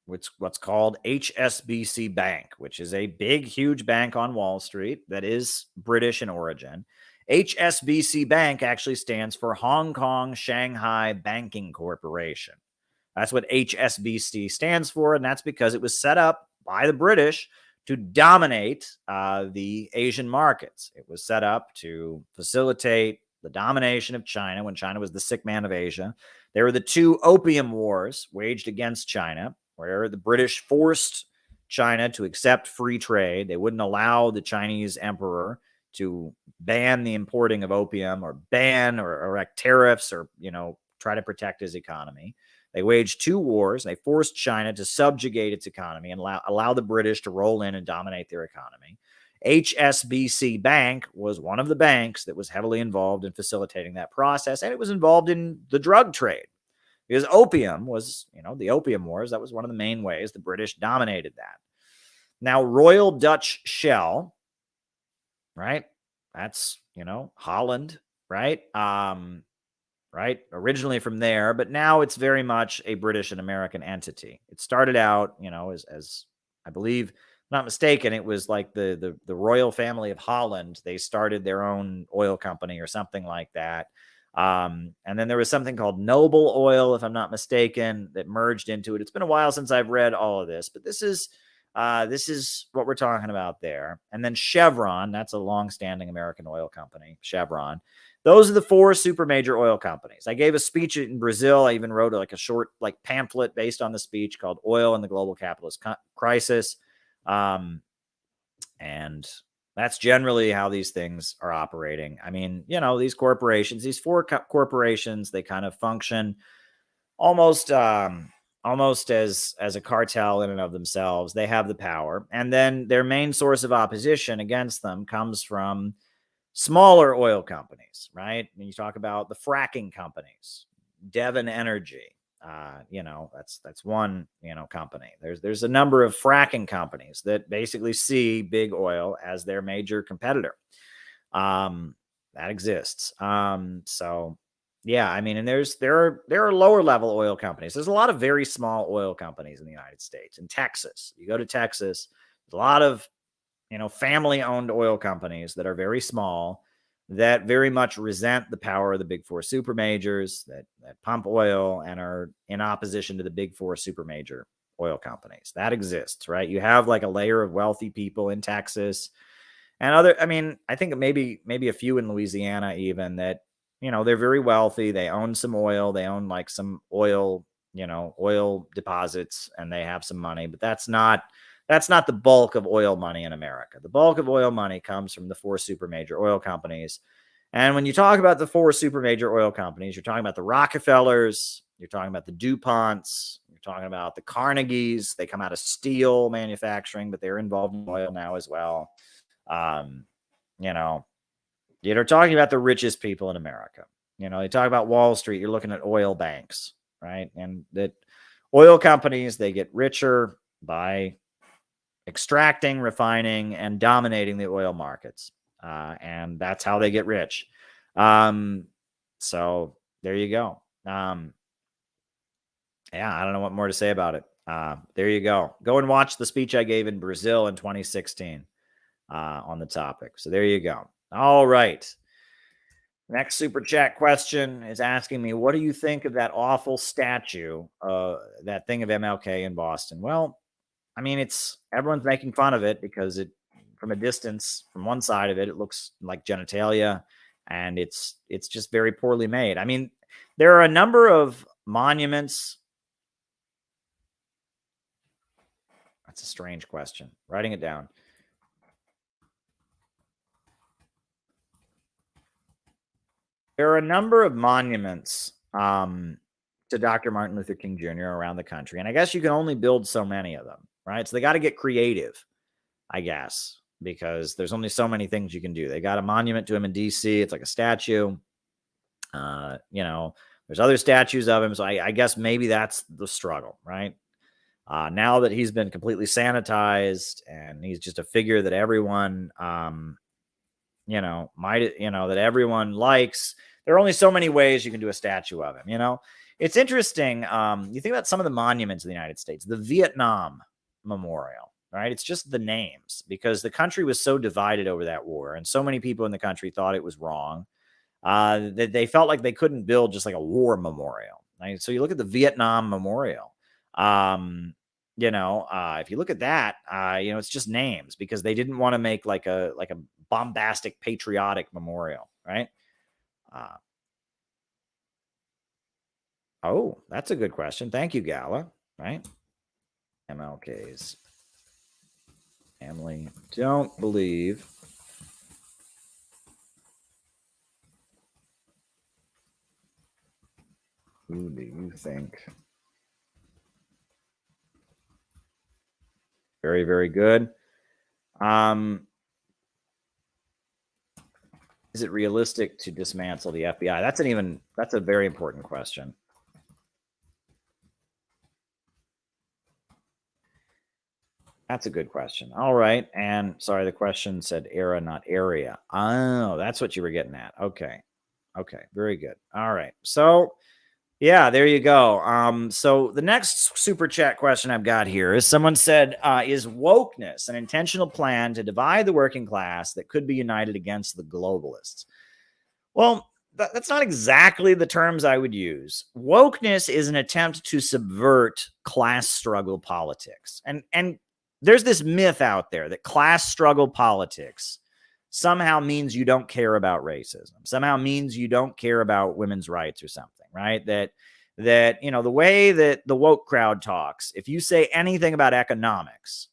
HSBC Bank, which is a big, huge bank on Wall Street that is British in origin. HSBC Bank actually stands for Hong Kong Shanghai Banking Corporation. That's what HSBC stands for, and that's because it was set up by the British to dominate the Asian markets. It was set up to facilitate the domination of China when China was the sick man of Asia. There were the two opium wars waged against China, where the British forced China to accept free trade. They wouldn't allow the Chinese emperor to ban the importing of opium or ban or erect tariffs or, try to protect his economy. They waged two wars. They forced China to subjugate its economy and allow the British to roll in and dominate their economy. HSBC Bank was one of the banks that was heavily involved in facilitating that process, and it was involved in the drug trade. Because opium was, the Opium Wars, that was one of the main ways the British dominated that. Now, Royal Dutch Shell, right? That's, Holland, right? Right? Originally from there, but now it's very much a British and American entity. It started out, as I believe, not mistaken, it was like the royal family of Holland. They started their own oil company or something like that. And then there was something called Noble Oil, if I'm not mistaken, that merged into it. It's been a while since I've read all of this, but this is what we're talking about there. And then Chevron, that's a long-standing American oil company, Chevron. Those are the four super major oil companies. I gave a speech in Brazil. I even wrote a short pamphlet based on the speech called Oil and the Global Capitalist Crisis. And that's generally how these things are operating. I mean, these corporations, these four corporations, they kind of function almost as a cartel in and of themselves. They have the power. And then their main source of opposition against them comes from smaller oil companies, right? When you talk about the fracking companies, Devon Energy, that's one, company. There's a number of fracking companies that basically see big oil as their major competitor. That exists. So yeah, I mean, and there are lower level oil companies. There's a lot of very small oil companies in the United States. In Texas, you go to Texas, there's a lot of family owned oil companies that are very small, that very much resent the power of the big four super majors that pump oil and are in opposition to the big four super major oil companies. That exists, right? You have a layer of wealthy people in Texas and I think maybe a few in Louisiana even that, they're very wealthy. They own some oil. They own some oil, oil deposits, and they have some money, but that's not the bulk of oil money in America. The bulk of oil money comes from the four super major oil companies. And when you talk about the four super major oil companies, you're talking about the Rockefellers, you're talking about the DuPonts, you're talking about the Carnegies. They come out of steel manufacturing, but they're involved in oil now as well. You're talking about the richest people in America. You talk about Wall Street, you're looking at oil banks, right? And that oil companies, they get richer by extracting, refining, and dominating the oil markets. And that's how they get rich. So there you go. Yeah, I don't know what more to say about it. There you go. Go and watch the speech I gave in Brazil in 2016 on the topic. So there you go. All right. Next super chat question is asking me, what do you think of that awful statue, that thing of MLK in Boston? Well, I mean, everyone's making fun of it because from a distance, from one side of it, it looks like genitalia. And it's just very poorly made. I mean, there are a number of monuments. That's a strange question. Writing it down. There are a number of monuments to Dr. Martin Luther King Jr. around the country. And I guess you can only build so many of them, right? So they got to get creative, I guess, because there's only so many things you can do. They got a monument to him in DC. It's like a statue. There's other statues of him. So I guess maybe that's the struggle, right? Now that he's been completely sanitized and he's just a figure that everyone, that everyone likes, there are only so many ways you can do a statue of him. It's interesting. You think about some of the monuments in the United States, the Vietnam Memorial, right? It's just the names, because the country was so divided over that war, and so many people in the country thought it was wrong, that they felt like they couldn't build just like a war memorial. Right? So you look at the Vietnam Memorial. If you look at that, it's just names, because they didn't want to make like a bombastic patriotic memorial, right? Oh, that's a good question. Thank you, Gala. Right? MLK's family don't believe who do you think? Very, very good. Is it realistic to dismantle the FBI? That's a very important question. That's a good question. All right. And sorry, the question said era, not area. Oh, that's what you were getting at. Okay. Very good. All right. So yeah, there you go. So the next super chat question I've got here is, someone said, is wokeness an intentional plan to divide the working class that could be united against the globalists? Well, that's not exactly the terms I would use. Wokeness is an attempt to subvert class struggle politics. And there's this myth out there that class struggle politics somehow means you don't care about racism, somehow means you don't care about women's rights or something. Right? That the way that the woke crowd talks, if you say anything about economics,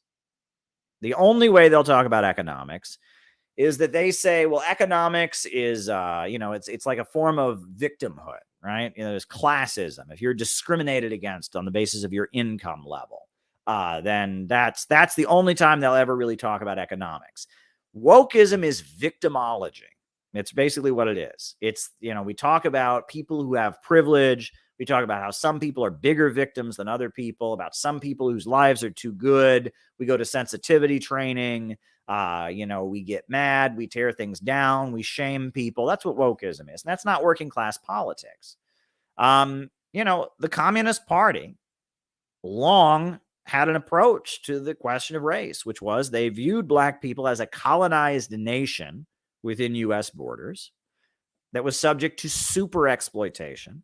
the only way they'll talk about economics is that they say, well, economics is, it's like a form of victimhood, right? There's classism. If you're discriminated against on the basis of your income level, then that's the only time they'll ever really talk about economics. Wokeism is victimology. It's basically what it is. It's, we talk about people who have privilege. We talk about how some people are bigger victims than other people, about some people whose lives are too good. We go to sensitivity training. We get mad. We tear things down. We shame people. That's what wokeism is. And that's not working class politics. The Communist Party long had an approach to the question of race, which was they viewed Black people as a colonized nation within U.S. borders that was subject to super exploitation.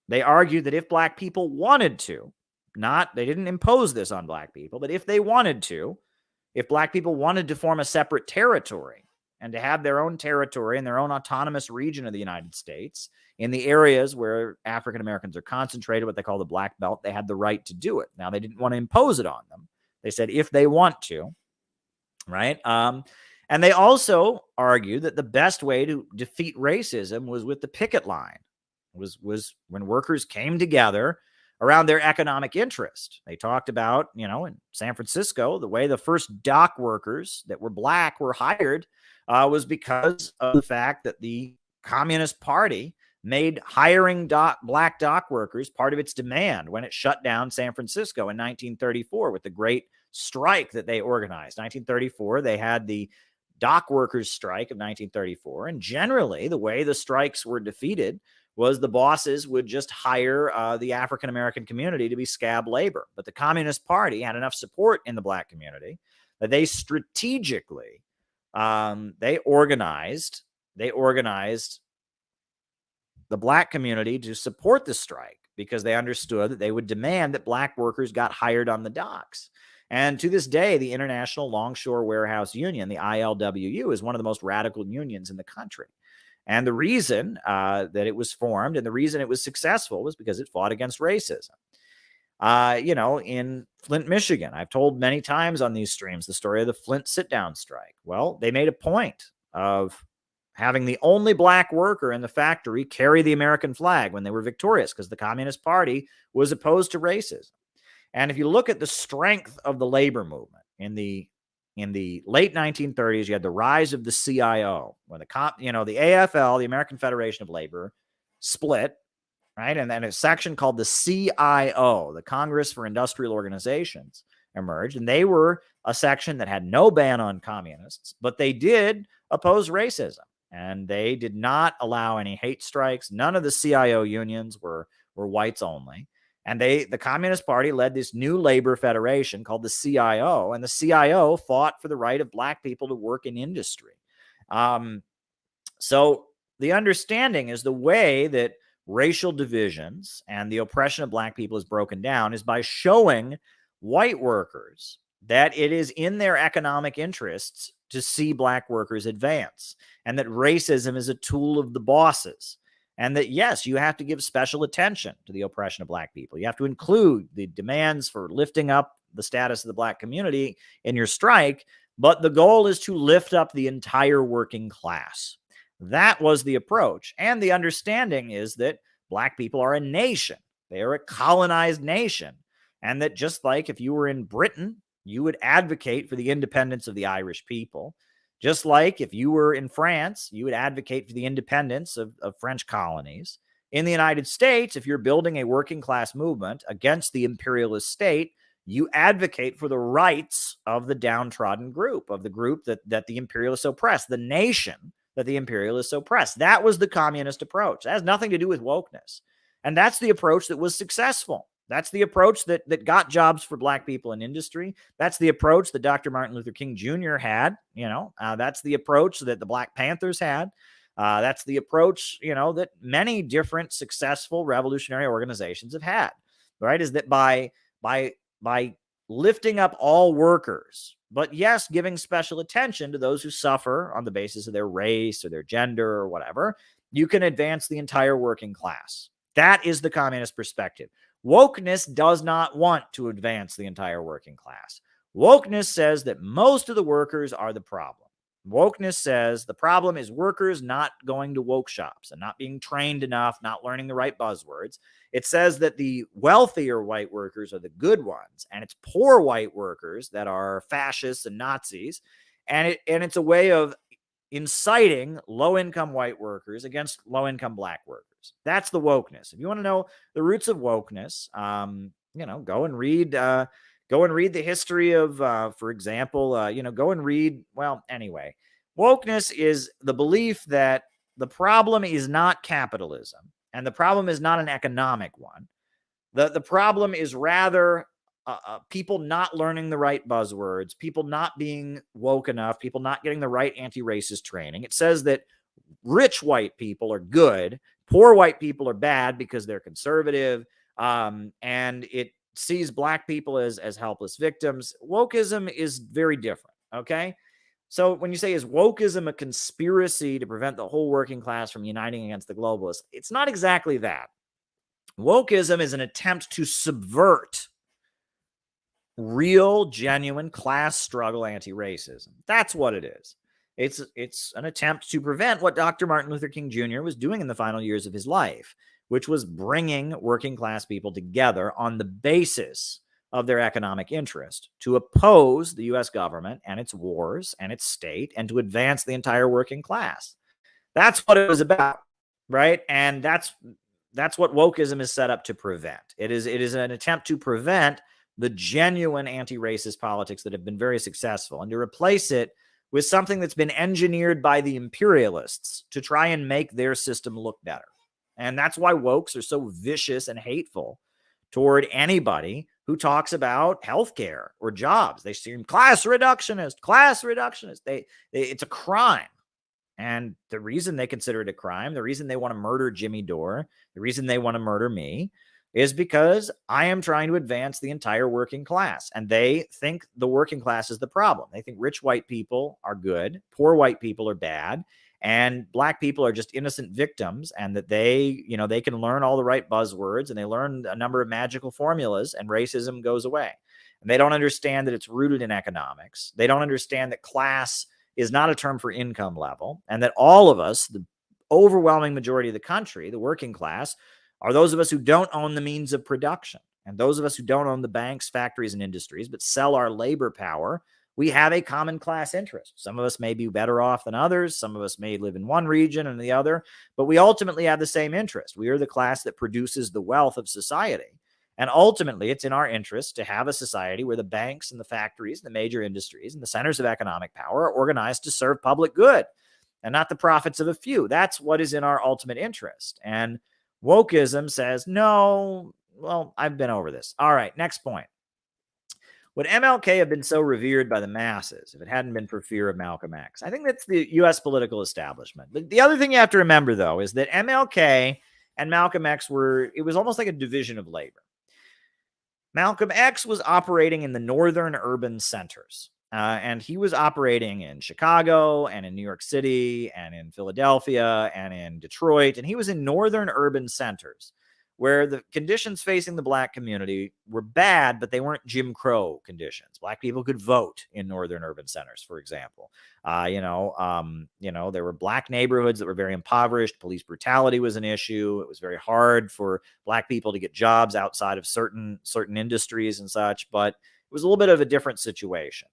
They argued that if Black people wanted to, they didn't impose this on Black people, but if they wanted to, if Black people wanted to form a separate territory and to have their own territory and their own autonomous region of the United States in the areas where African Americans are concentrated, what they call the Black Belt, they had the right to do it. Now, they didn't want to impose it on them. They said if they want to, right? And they also argued that the best way to defeat racism was with the picket line, was when workers came together around their economic interest. They talked about, in San Francisco, the way the first dock workers that were Black were hired was because of the fact that the Communist Party made hiring Black dock workers part of its demand when it shut down San Francisco in 1934 with the great strike that they organized. 1934, they had the dock workers strike of 1934. And generally, the way the strikes were defeated was the bosses would just hire the African-American community to be scab labor. But the Communist Party had enough support in the Black community that they strategically, they organized the Black community to support the strike, because they understood that they would demand that Black workers got hired on the docks. And to this day, the International Longshore Warehouse Union, the ILWU, is one of the most radical unions in the country. And the reason that it was formed and the reason it was successful was because it fought against racism. In Flint, Michigan, I've told many times on these streams the story of the Flint sit-down strike. Well, they made a point of having the only black worker in the factory carry the American flag when they were victorious because the Communist Party was opposed to racism. And if you look at the strength of the labor movement in the late 1930s, you had the rise of the CIO, when the AFL, the American Federation of Labor, split, right? And then a section called the CIO, the Congress for Industrial Organizations, emerged. And they were a section that had no ban on communists, but they did oppose racism. And they did not allow any hate strikes. None of the CIO unions were whites only. And the Communist Party led this new labor federation called the CIO, and the CIO fought for the right of black people to work in industry. So the understanding is the way that racial divisions and the oppression of black people is broken down is by showing white workers that it is in their economic interests to see black workers advance, and that racism is a tool of the bosses. And that, yes, you have to give special attention to the oppression of black people. You have to include the demands for lifting up the status of the black community in your strike, but the goal is to lift up the entire working class. That was the approach. And the understanding is that black people are a nation. They are a colonized nation. And that just like if you were in Britain, you would advocate for the independence of the Irish people. Just like if you were in France, you would advocate for the independence of French colonies. In the United States, if you're building a working class movement against the imperialist state, you advocate for the rights of the downtrodden group, of the group that the imperialists oppress, the nation that the imperialists oppress. That was the communist approach. That has nothing to do with wokeness. And that's the approach that was successful. That's the approach that got jobs for black people in industry. That's the approach that Dr. Martin Luther King Jr. had. That's the approach that the Black Panthers had. That's the approach, that many different successful revolutionary organizations have had. Right? Is that by lifting up all workers, but yes, giving special attention to those who suffer on the basis of their race or their gender or whatever, you can advance the entire working class. That is the communist perspective. Wokeness does not want to advance the entire working class. Wokeness says that most of the workers are the problem. Wokeness says the problem is workers not going to woke shops and not being trained enough, not learning the right buzzwords. It says that the wealthier white workers are the good ones, and it's poor white workers that are fascists and Nazis. And it's a way of inciting low-income white workers against low-income black workers. That's the wokeness. If you want to know the roots of wokeness, go and read the history of, for example, go and read. Well, anyway, wokeness is the belief that the problem is not capitalism, and the problem is not an economic one. The problem is rather people not learning the right buzzwords, people not being woke enough, people not getting the right anti-racist training. It says that rich white people are good, poor white people are bad because they're conservative, and it sees black people as helpless victims. Wokeism is very different, okay? So when you say, is wokeism a conspiracy to prevent the whole working class from uniting against the globalists? It's not exactly that. Wokeism is an attempt to subvert real, genuine class struggle anti-racism. That's what it is. It's an attempt to prevent what Dr. Martin Luther King Jr. was doing in the final years of his life, which was bringing working class people together on the basis of their economic interest to oppose the U.S. government and its wars and its state and to advance the entire working class. That's what it was about, right? And that's what wokeism is set up to prevent. It is an attempt to prevent the genuine anti-racist politics that have been very successful and to replace it with something that's been engineered by the imperialists to try and make their system look better. And that's why wokes are so vicious and hateful toward anybody who talks about healthcare or jobs. They seem class reductionist. It's a crime. And the reason they consider it a crime, the reason they want to murder Jimmy Dore, the reason they want to murder me is because I am trying to advance the entire working class. And they think the working class is the problem. They think rich white people are good, poor white people are bad. And black people are just innocent victims, and that they can learn all the right buzzwords and they learn a number of magical formulas and racism goes away. And they don't understand that it's rooted in economics. They don't understand that class is not a term for income level, and that all of us, the overwhelming majority of the country, the working class, are those of us who don't own the means of production. And those of us who don't own the banks, factories, and industries, but sell our labor power, we have a common class interest. Some of us may be better off than others. Some of us may live in one region and the other, but we ultimately have the same interest. We are the class that produces the wealth of society. And ultimately, it's in our interest to have a society where the banks and the factories, the major industries, and the centers of economic power are organized to serve public good and not the profits of a few. That's what is in our ultimate interest. And wokeism says, no, well, I've been over this. All right, next point. Would MLK have been so revered by the masses if it hadn't been for fear of Malcolm X? I think that's the U.S. political establishment. But the other thing you have to remember, though, is that MLK and Malcolm X it was almost like a division of labor. Malcolm X was operating in the northern urban centers. And he was operating in Chicago and in New York City and in Philadelphia and in Detroit. And he was in northern urban centers where the conditions facing the black community were bad, but they weren't Jim Crow conditions. Black people could vote in northern urban centers, for example. There were black neighborhoods that were very impoverished. Police brutality was an issue. It was very hard for black people to get jobs outside of certain industries and such, but it was a little bit of a different situation.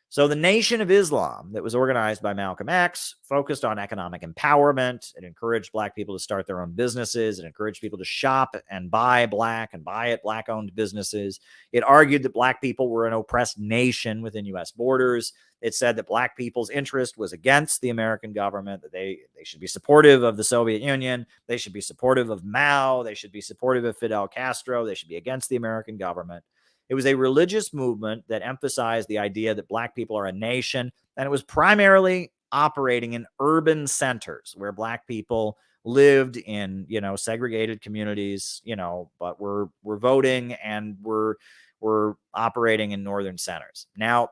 So the Nation of Islam that was organized by Malcolm X focused on economic empowerment. It encouraged black people to start their own businesses. It encouraged people to shop and buy black and buy at black-owned businesses. It argued that black people were an oppressed nation within U.S. borders. It said that black people's interest was against the American government, that they should be supportive of the Soviet Union. They should be supportive of Mao. They should be supportive of Fidel Castro. They should be against the American government. It was a religious movement that emphasized the idea that black people are a nation, and it was primarily operating in urban centers where black people lived in, segregated communities, but were voting and were operating in northern centers. Now,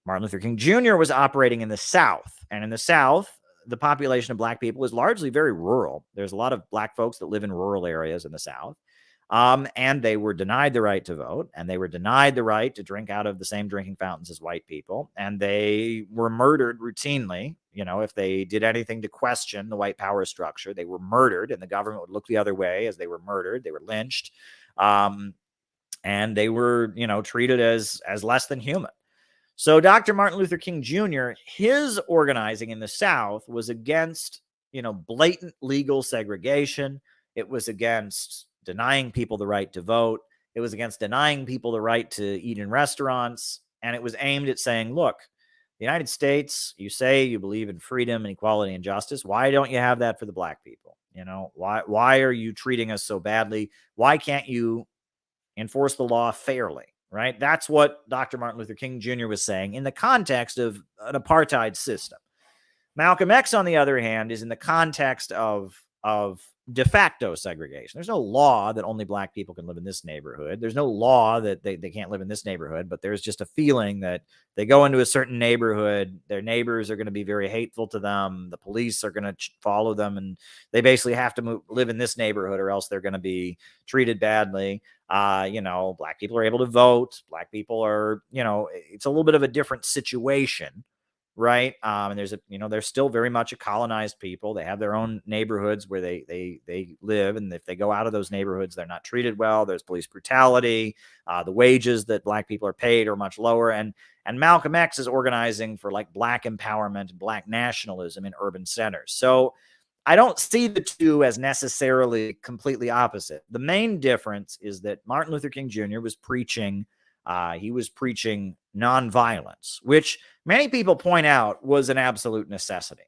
Martin Luther King Jr. was operating in the South, and in the South, the population of black people is largely very rural. There's a lot of black folks that live in rural areas in the South. And they were denied the right to vote, and they were denied the right to drink out of the same drinking fountains as white people. And they were murdered routinely. If they did anything to question the white power structure, they were murdered, and the government would look the other way as they were murdered. They were lynched. And they were, treated as less than human. So Dr. Martin Luther King Jr., his organizing in the South was against, blatant legal segregation. It was against denying people the right to vote. It was against denying people the right to eat in restaurants. And it was aimed at saying, look, the United States, you say you believe in freedom and equality and justice. Why don't you have that for the black people? Why are you treating us so badly? Why can't you enforce the law fairly? Right? That's what Dr. Martin Luther King Jr. was saying in the context of an apartheid system. Malcolm X, on the other hand, is in the context of de facto segregation. There's no law that only black people can live in this neighborhood. There's no law that they can't live in this neighborhood, but there's just a feeling that they go into a certain neighborhood, their neighbors are going to be very hateful to them. The police are going to follow them, and they basically have to live in this neighborhood or else they're going to be treated badly. Black people are able to vote. Black people are, it's a little bit of a different situation. Right. And they're still very much a colonized people. They have their own neighborhoods where they live. And if they go out of those neighborhoods, they're not treated well. There's police brutality. The wages that black people are paid are much lower. And Malcolm X is organizing for like black empowerment, black nationalism in urban centers. So I don't see the two as necessarily completely opposite. The main difference is that Martin Luther King Jr. was preaching nonviolence, which many people point out was an absolute necessity.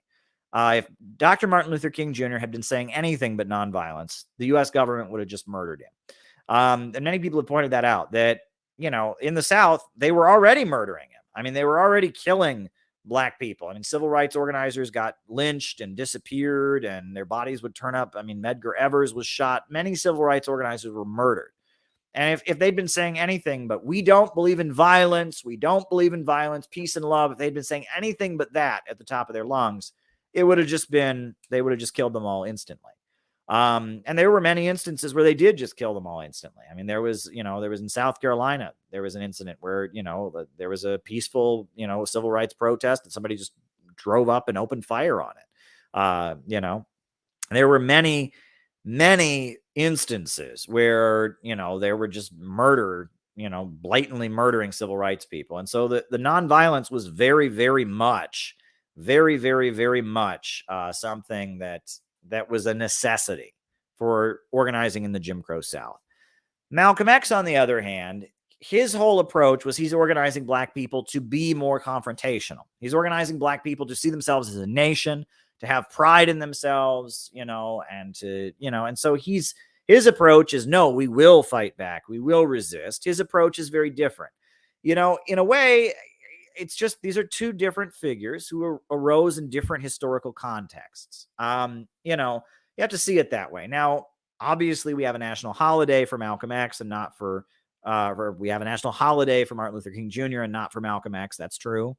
If Dr. Martin Luther King Jr. had been saying anything but nonviolence, the U.S. government would have just murdered him. And many people have pointed that out, that, in the South, they were already murdering him. I mean, they were already killing black people. I mean, civil rights organizers got lynched and disappeared, and their bodies would turn up. I mean, Medgar Evers was shot. Many civil rights organizers were murdered. And if they'd been saying anything but we don't believe in violence, peace and love, if they'd been saying anything but that at the top of their lungs, it would have just been, they would have just killed them all instantly. And there were many instances where they did just kill them all instantly. I mean, there was in South Carolina, there was an incident where, there was a peaceful, civil rights protest and somebody just drove up and opened fire on it. There were many, many instances where, there were just murder, blatantly murdering civil rights people. And so the nonviolence was very, very much, something that was a necessity for organizing in the Jim Crow South. Malcolm X, on the other hand, his whole approach was he's organizing Black people to be more confrontational. He's organizing Black people to see themselves as a nation, to have pride in themselves, and to, and so his approach is, no, we will fight back. We will resist. His approach is very different. In a way, it's just, these are two different figures who arose in different historical contexts. You have to see it that way. Now, obviously, we have a national holiday for Malcolm X and not for, we have a national holiday for Martin Luther King Jr. and not for Malcolm X. That's true.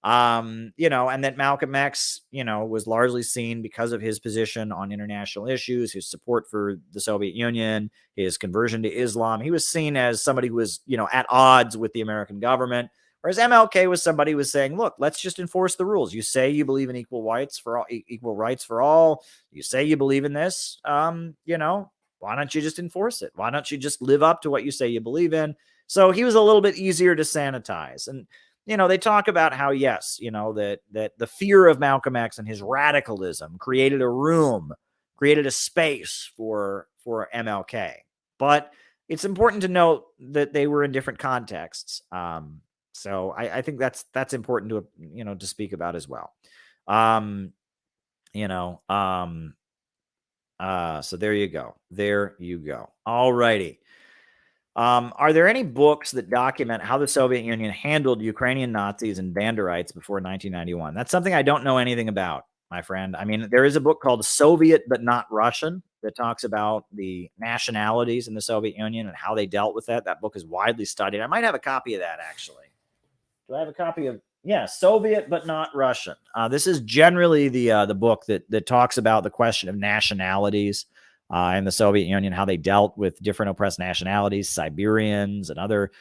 And that Malcolm X, was largely seen because of his position on international issues, his support for the Soviet Union, his conversion to Islam. He was seen as somebody who was, at odds with the American government. Whereas MLK was somebody who was saying, look, let's just enforce the rules. You say you believe in equal rights for all. You say you believe in this, why don't you just enforce it? Why don't you just live up to what you say you believe in? So he was a little bit easier to sanitize. And, they talk about how, yes, that the fear of Malcolm X and his radicalism created a space for MLK. But it's important to note that they were in different contexts. So I think that's important to, to speak about as well. So there you go. All righty. Are there any books that document how the Soviet Union handled Ukrainian Nazis and Banderites before 1991? That's something I don't know anything about, my friend. I mean, there is a book called Soviet but Not Russian that talks about the nationalities in the Soviet Union and how they dealt with that. That book is widely studied. I might have a copy of that, actually. Do I have a copy of? Yeah, Soviet but Not Russian. This is generally the book that talks about the question of nationalities in the Soviet Union, how they dealt with different oppressed nationalities, Siberians and other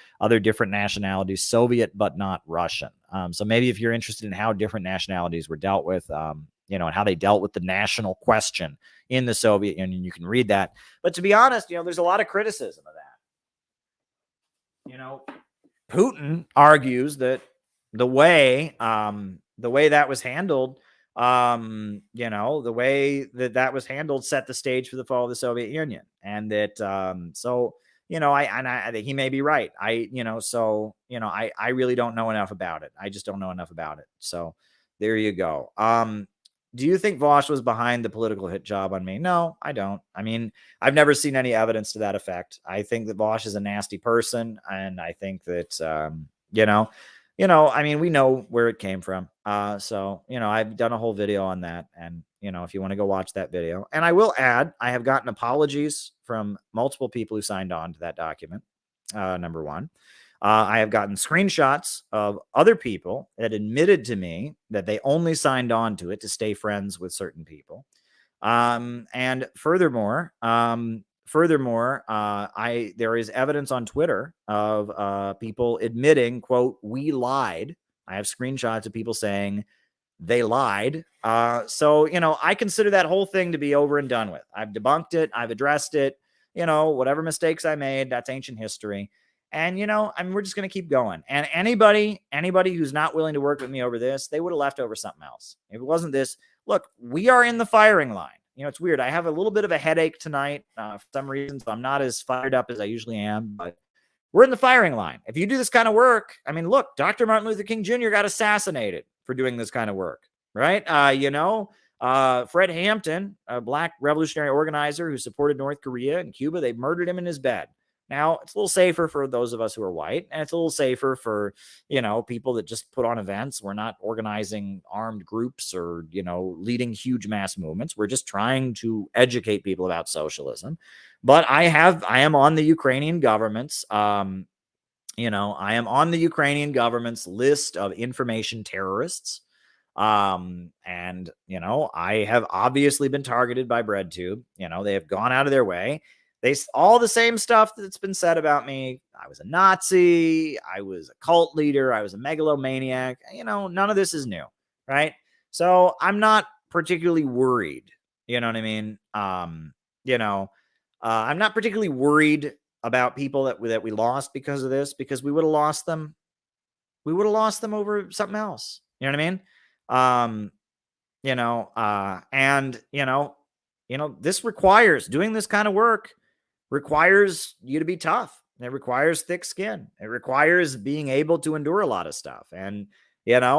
different nationalities. Soviet but Not Russian. So maybe if you're interested in how different nationalities were dealt with, and how they dealt with the national question in the Soviet Union, you can read that. But to be honest, there's a lot of criticism of that. Putin argues that the way that was handled, the way that was handled set the stage for the fall of the Soviet Union, and that I think he may be right. I really don't know enough about it. I just don't know enough about it. So there you go. Do you think Vosh was behind the political hit job on me? No, I don't. I mean, I've never seen any evidence to that effect. I think that Vosh is a nasty person, and I think that I mean, we know where it came from. So I've done a whole video on that, and if you want to go watch that video. And I will add, I have gotten apologies from multiple people who signed on to that document. Number one. I have gotten screenshots of other people that admitted to me that they only signed on to it to stay friends with certain people. And furthermore, there is evidence on Twitter of people admitting, quote, "We lied." I have screenshots of people saying they lied. So I consider that whole thing to be over and done with. I've debunked it. I've addressed it. Whatever mistakes I made, that's ancient history. And, we're just going to keep going. And anybody who's not willing to work with me over this, they would have left over something else. If it wasn't this, look, we are in the firing line. It's weird. I have a little bit of a headache tonight for some reason, so I'm not as fired up as I usually am, but we're in the firing line. If you do this kind of work, I mean, look, Dr. Martin Luther King Jr. got assassinated for doing this kind of work, right? Fred Hampton, a Black revolutionary organizer who supported North Korea and Cuba, they murdered him in his bed. Now, it's a little safer for those of us who are white, and it's a little safer for, people that just put on events. We're not organizing armed groups or, leading huge mass movements. We're just trying to educate people about socialism. But I am on the Ukrainian government's, I am on the Ukrainian government's list of information terrorists. And, I have obviously been targeted by BreadTube. They have gone out of their way. All the same stuff that's been said about me. I was a Nazi. I was a cult leader. I was a megalomaniac. None of this is new, right? So I'm not particularly worried. You know what I mean? I'm not particularly worried about people that we lost because of this, because we would have lost them. We would have lost them over something else. You know what I mean? This requires doing this kind of work requires you to be tough. It requires thick skin. It requires being able to endure a lot of stuff. And, I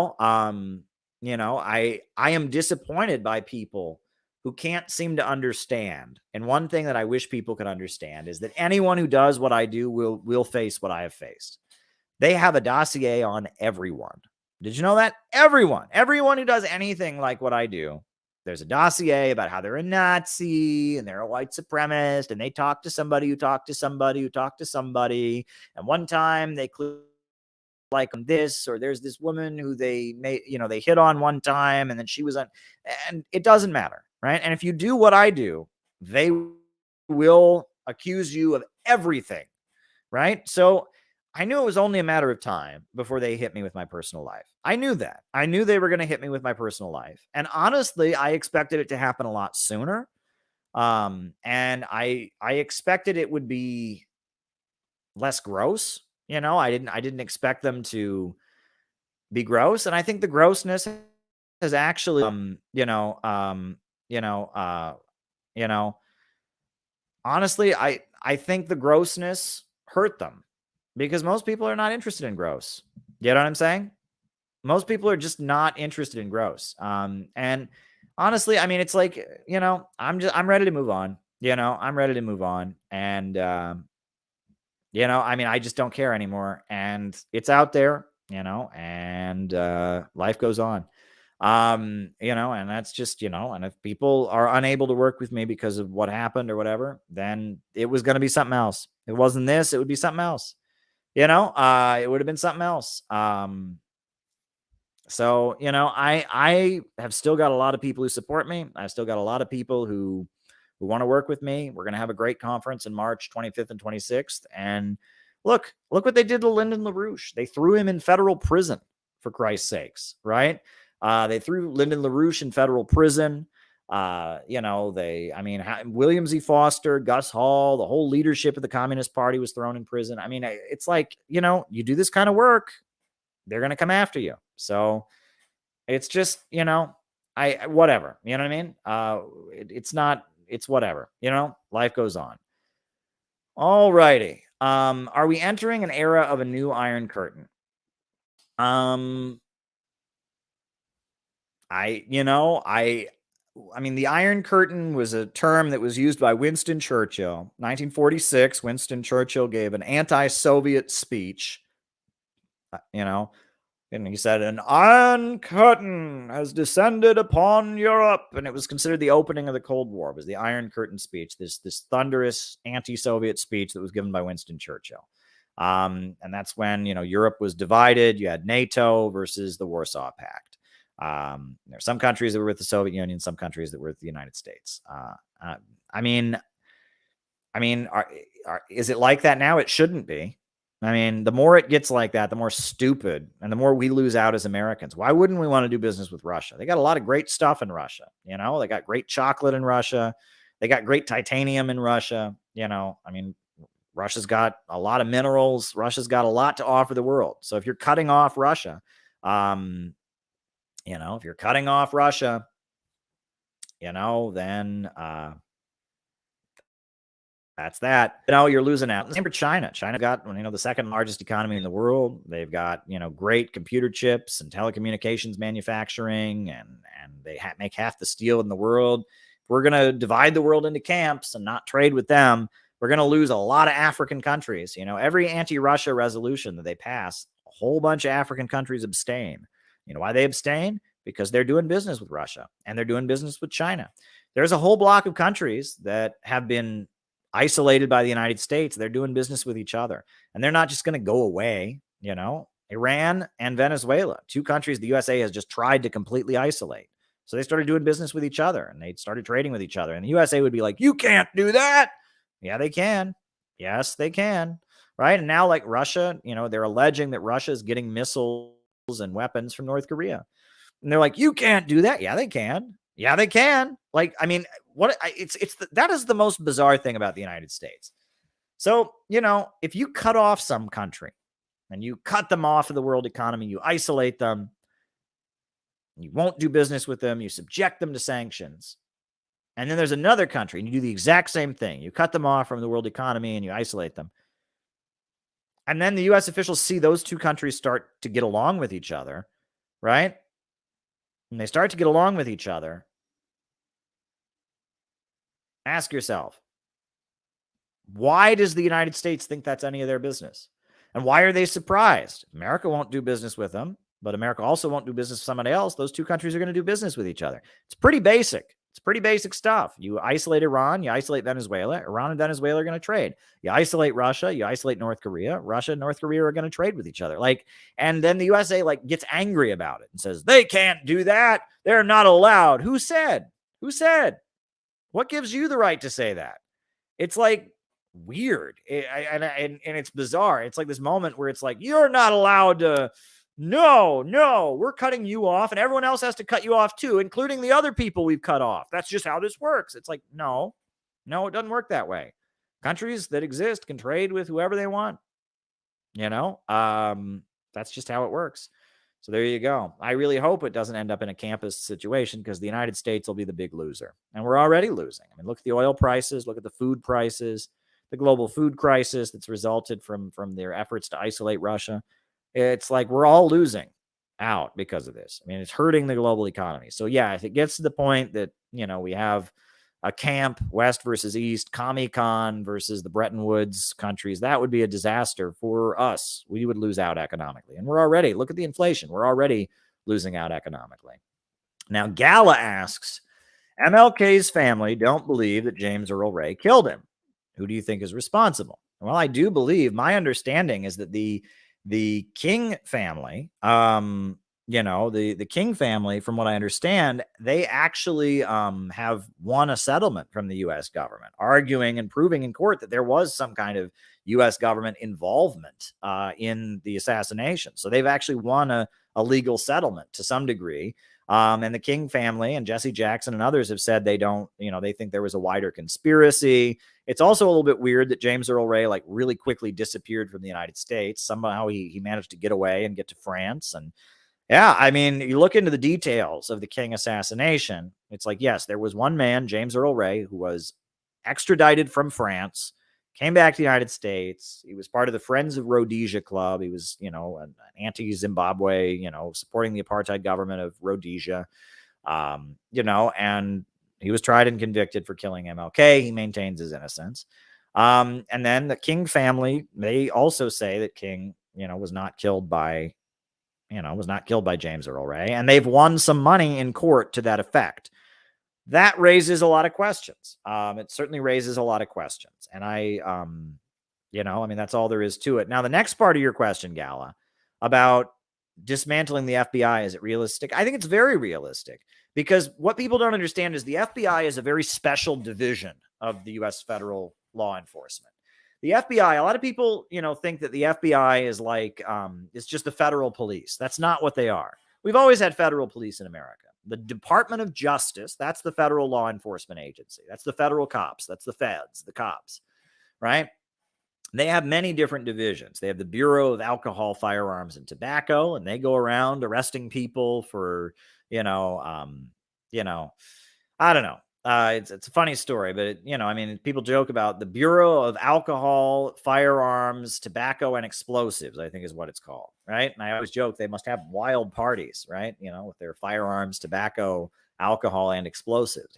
am disappointed by people who can't seem to understand. And one thing that I wish people could understand is that anyone who does what I do will face what I have faced. They have a dossier on everyone. Did you know that? Everyone who does anything like what I do, there's a dossier about how they're a Nazi and they're a white supremacist, and they talk to somebody who talked to somebody who talked to somebody. And one time they like this, or there's this woman who they hit on one time, and then she was on, and it doesn't matter, right? And if you do what I do, they will accuse you of everything, right? So I knew it was only a matter of time before they hit me with my personal life. I knew that. I knew they were going to hit me with my personal life. And honestly, I expected it to happen a lot sooner. And I expected it would be less gross. I didn't expect them to be gross. And I think the grossness has actually, honestly, I think the grossness hurt them. Because most people are not interested in gross. You know what I'm saying? Most people are just not interested in gross. And honestly, I mean, it's like, I'm ready to move on. I'm ready to move on. And, I mean, I just don't care anymore. And it's out there, and life goes on. And that's just, and if people are unable to work with me because of what happened or whatever, then it was going to be something else. It wasn't this, it would be something else. It would have been something else. So, I have still got a lot of people who support me. I've still got a lot of people who want to work with me. We're going to have a great conference in March 25th and 26th. And look what they did to Lyndon LaRouche. They threw him in federal prison, for Christ's sakes, right? They threw Lyndon LaRouche in federal prison. William Z. Foster, Gus Hall, the whole leadership of the Communist Party was thrown in prison. I mean, it's like, you do this kind of work, they're going to come after you. So it's just, whatever, you know what I mean? It's whatever, life goes on. All righty. Are we entering an era of a new Iron Curtain? I mean, the Iron Curtain was a term that was used by Winston Churchill. 1946, Winston Churchill gave an anti-Soviet speech, and he said, "An Iron Curtain has descended upon Europe." And it was considered the opening of the Cold War. It was the Iron Curtain speech, this thunderous anti-Soviet speech that was given by Winston Churchill. And that's when, Europe was divided. You had NATO versus the Warsaw Pact. There are some countries that were with the Soviet Union, some countries that were with the United States. Is it like that now? It shouldn't be. I mean, the more it gets like that, the more stupid and the more we lose out as Americans. Why wouldn't we want to do business with Russia? They got a lot of great stuff in Russia. They got great chocolate in Russia. They got great titanium in Russia. Russia's got a lot of minerals. Russia's got a lot to offer the world. So if you're cutting off Russia, then that's that. You're losing out. Same for China. China got, the second largest economy in the world. They've got, great computer chips and telecommunications manufacturing, and they make half the steel in the world. If we're going to divide the world into camps and not trade with them, we're going to lose a lot of African countries. Every anti-Russia resolution that they pass, a whole bunch of African countries abstain. Why they abstain? Because they're doing business with Russia and they're doing business with China. There's a whole block of countries that have been isolated by the United States. They're doing business with each other, and they're not just going to go away. Iran and Venezuela, two countries the USA has just tried to completely isolate. So they started doing business with each other and they started trading with each other. And the USA would be like, you can't do that. Yeah, they can. Yes, they can. Right. And now, like Russia, they're alleging that Russia is getting missiles and weapons from North Korea. And they're like, you can't do that. Yeah, they can. Yeah, they can. Like, I mean, that is the most bizarre thing about the United States. So, if you cut off some country and you cut them off of the world economy, you isolate them, you won't do business with them, you subject them to sanctions. And then there's another country and you do the exact same thing. You cut them off from the world economy and you isolate them. And then the US officials see those two countries start to get along with each other, right? And they start to get along with each other. Ask yourself, why does the United States think that's any of their business? And why are they surprised? America won't do business with them, but America also won't do business with somebody else. Those two countries are going to do business with each other. It's pretty basic. It's pretty basic stuff. You isolate Iran, you isolate Venezuela. Iran and Venezuela are going to trade. You isolate Russia, you isolate North Korea. Russia and North Korea are going to trade with each other. And then the USA gets angry about it and says, they can't do that. They're not allowed. Who said? Who said? What gives you the right to say that? It's weird. And it's bizarre. It's like this moment where it's like, you're not allowed to. No, we're cutting you off and everyone else has to cut you off too, including the other people we've cut off. That's just how this works. It's like, no, it doesn't work that way. Countries that exist can trade with whoever they want. That's just how it works. So there you go. I really hope it doesn't end up in a campus situation because the United States will be the big loser. And we're already losing. I mean, look at the oil prices, look at the food prices, the global food crisis that's resulted from their efforts to isolate Russia. It's like we're all losing out because of this. I mean, it's hurting the global economy. So yeah, if it gets to the point that, we have a camp, West versus East, Commie-Con versus the Bretton Woods countries, that would be a disaster for us. We would lose out economically. And look at the inflation. We're already losing out economically. Now, Gala asks, MLK's family don't believe that James Earl Ray killed him. Who do you think is responsible? Well, I do believe, my understanding is that the King family, the King family, from what I understand, they actually have won a settlement from the U.S. government, arguing and proving in court that there was some kind of U.S. government involvement in the assassination. So they've actually won a legal settlement to some degree. And the King family and Jesse Jackson and others have said they don't, they think there was a wider conspiracy. It's also a little bit weird that James Earl Ray really quickly disappeared from the United States. Somehow he managed to get away and get to France. And yeah, I mean, you look into the details of the King assassination. It's like, yes, there was one man, James Earl Ray, who was extradited from France, came back to the United States. He was part of the Friends of Rhodesia Club. He was, an anti-Zimbabwe, supporting the apartheid government of Rhodesia, and he was tried and convicted for killing MLK. He maintains his innocence. And then the King family, they also say that King, was not killed by James Earl Ray. And they've won some money in court to that effect. That raises a lot of questions. It certainly raises a lot of questions. And that's all there is to it. Now, the next part of your question, Gala, about dismantling the FBI, is it realistic? I think it's very realistic, because what people don't understand is the FBI is a very special division of the U.S. federal law enforcement. The FBI, a lot of people, think that the FBI is it's just the federal police. That's not what they are. We've always had federal police in America. The Department of Justice, that's the federal law enforcement agency. That's the federal cops. That's the feds, the cops, right? They have many different divisions. They have the Bureau of Alcohol, Firearms, and Tobacco, and they go around arresting people for, I don't know. It's a funny story, but people joke about the Bureau of Alcohol, Firearms, Tobacco, and Explosives, I think is what it's called, right? And I always joke they must have wild parties, right? With their firearms, tobacco, alcohol, and explosives.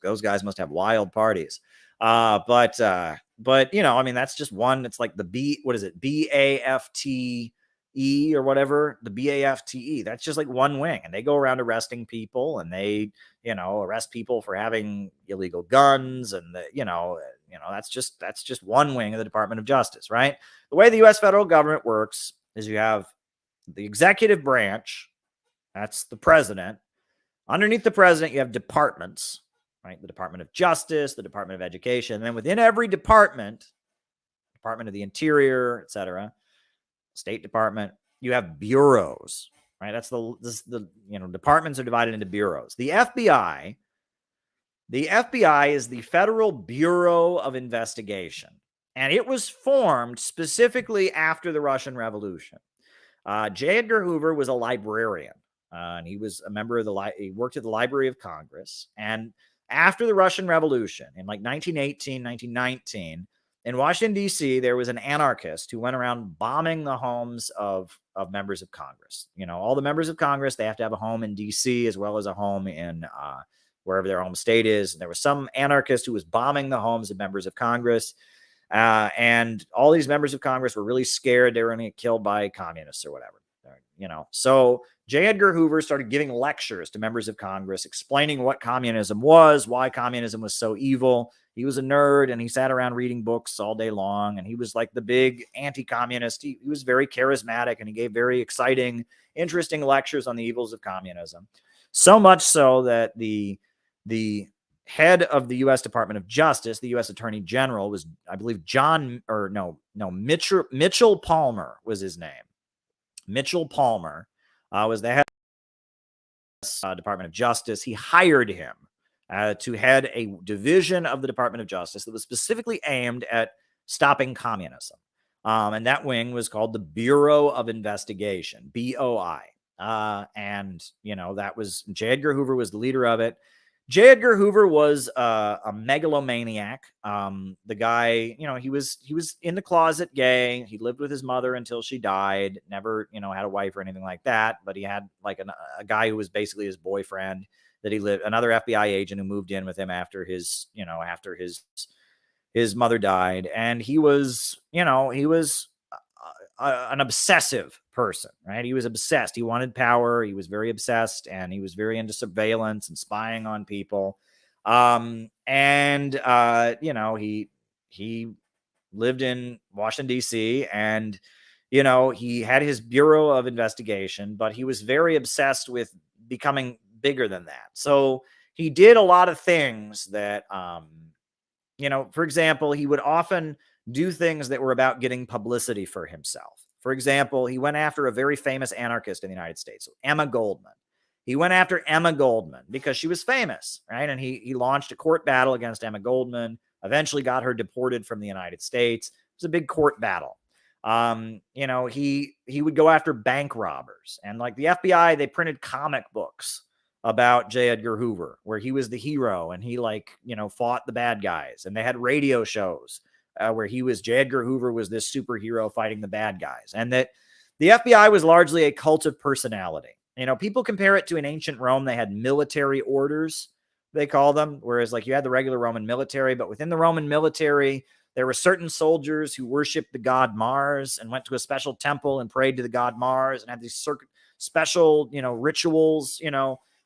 Those guys must have wild parties. But that's just one. It's like BAFTE or whatever, the BAFTE. That's just like one wing, and they go around arresting people, and they, arrest people for having illegal guns, and that's just one wing of the Department of Justice, right? The way the U.S. federal government works is you have the executive branch, that's the president. Underneath the president, you have departments, right? The Department of Justice, the Department of Education. And then within every department, Department of the Interior, etc., State Department, you have bureaus, right? That's the departments are divided into bureaus. The FBI is the Federal Bureau of Investigation, and it was formed specifically after the Russian Revolution. J. Edgar Hoover was a librarian, and he was a member of he worked at the Library of Congress. And after the Russian Revolution, in like 1918, 1919, in Washington, D.C., there was an anarchist who went around bombing the homes of members of Congress. All the members of Congress, they have to have a home in D.C. as well as a home in wherever their home state is. And there was some anarchist who was bombing the homes of members of Congress. And all these members of Congress were really scared they were going to get killed by communists or whatever. So J. Edgar Hoover started giving lectures to members of Congress, explaining what communism was, why communism was so evil. He was a nerd, and he sat around reading books all day long, and he was like the big anti-communist. He was very charismatic, and he gave very exciting, interesting lectures on the evils of communism. So much so that the head of the U.S. Department of Justice, the U.S. Attorney General, was, I believe, Mitchell Palmer was his name. Mitchell Palmer was the head of the Department of Justice. He hired him to head a division of the Department of Justice that was specifically aimed at stopping communism. And that wing was called the Bureau of Investigation, BOI. And, that was J. Edgar Hoover was the leader of it. J. Edgar Hoover was a megalomaniac. The guy, he was in the closet gay. He lived with his mother until she died. Never, had a wife or anything like that. But he had like a guy who was basically his boyfriend that he lived. Another FBI agent who moved in with him after his mother died, and he was an obsessive person, right? He was obsessed. He wanted power. He was very obsessed, and he was very into surveillance and spying on people. He lived in Washington, D.C., and, he had his Bureau of Investigation, but he was very obsessed with becoming bigger than that. So he did a lot of things that, for example, he would often do things that were about getting publicity for himself. For example, he went after a very famous anarchist in the United States, Emma Goldman. He went after Emma Goldman because she was famous, right? And he launched a court battle against Emma Goldman, eventually got her deported from the United States. It was a big court battle. He would go after bank robbers. And like the FBI, they printed comic books about J. Edgar Hoover, where he was the hero and he fought the bad guys. And they had radio shows where J. Edgar Hoover was this superhero fighting the bad guys. And that the FBI was largely a cult of personality. People compare it to in ancient Rome. They had military orders, they call them, whereas like you had the regular Roman military, but within the Roman military, there were certain soldiers who worshiped the god Mars and went to a special temple and prayed to the god Mars and had these special, rituals.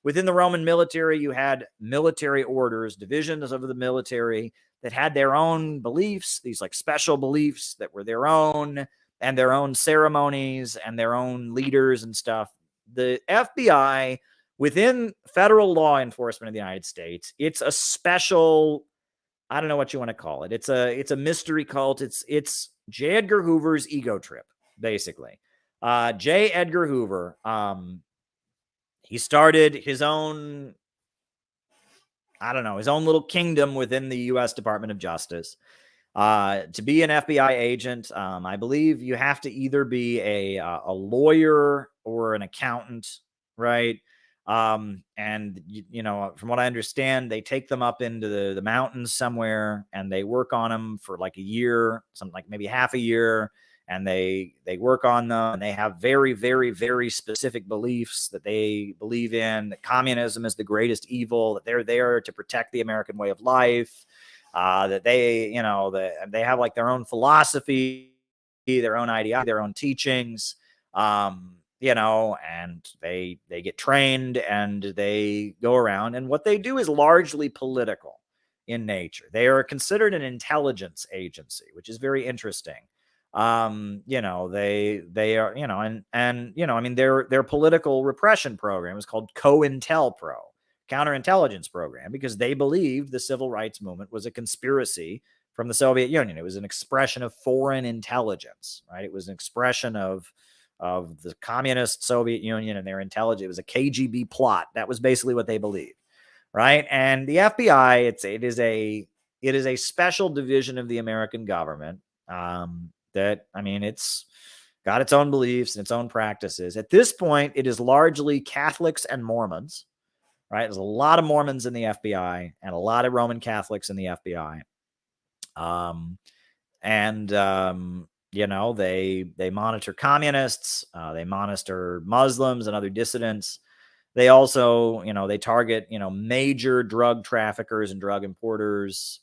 Within the Roman military, you had military orders, divisions of the military that had their own beliefs, these like special beliefs that were their own, and their own ceremonies and their own leaders and stuff. The FBI, within federal law enforcement of the United States, it's a special, I don't know what you want to call it. It's a mystery cult. It's J. Edgar Hoover's ego trip, basically. J. Edgar Hoover, he started his own, his own little kingdom within the U.S. Department of Justice. To be an FBI agent, I believe you have to either be a lawyer or an accountant, right? And from what I understand, they take them up into the mountains somewhere and they work on them for like a year, something like maybe half a year. And they work on them, and they have very, very, very specific beliefs that they believe in, that communism is the greatest evil, that they're there to protect the American way of life, that they have like their own philosophy, their own ideology, their own teachings, and they get trained and they go around, and what they do is largely political in nature. They are considered an intelligence agency, which is very interesting. You know, they are, you know, and you know, I mean, their political repression program is called COINTELPRO, counterintelligence program, because they believed the civil rights movement was a conspiracy from the Soviet Union. It was an expression of foreign intelligence, right? It was an expression of the communist Soviet Union and their intelligence. It was a KGB plot. That was basically what they believed, right? And the FBI, it is a special division of the American government. That, I mean, it's got its own beliefs and its own practices. At this point, it is largely Catholics and Mormons, right? There's a lot of Mormons in the FBI and a lot of Roman Catholics in the FBI. You know, they monitor communists, they monitor Muslims and other dissidents. They also, you know, they target, you know, major drug traffickers and drug importers.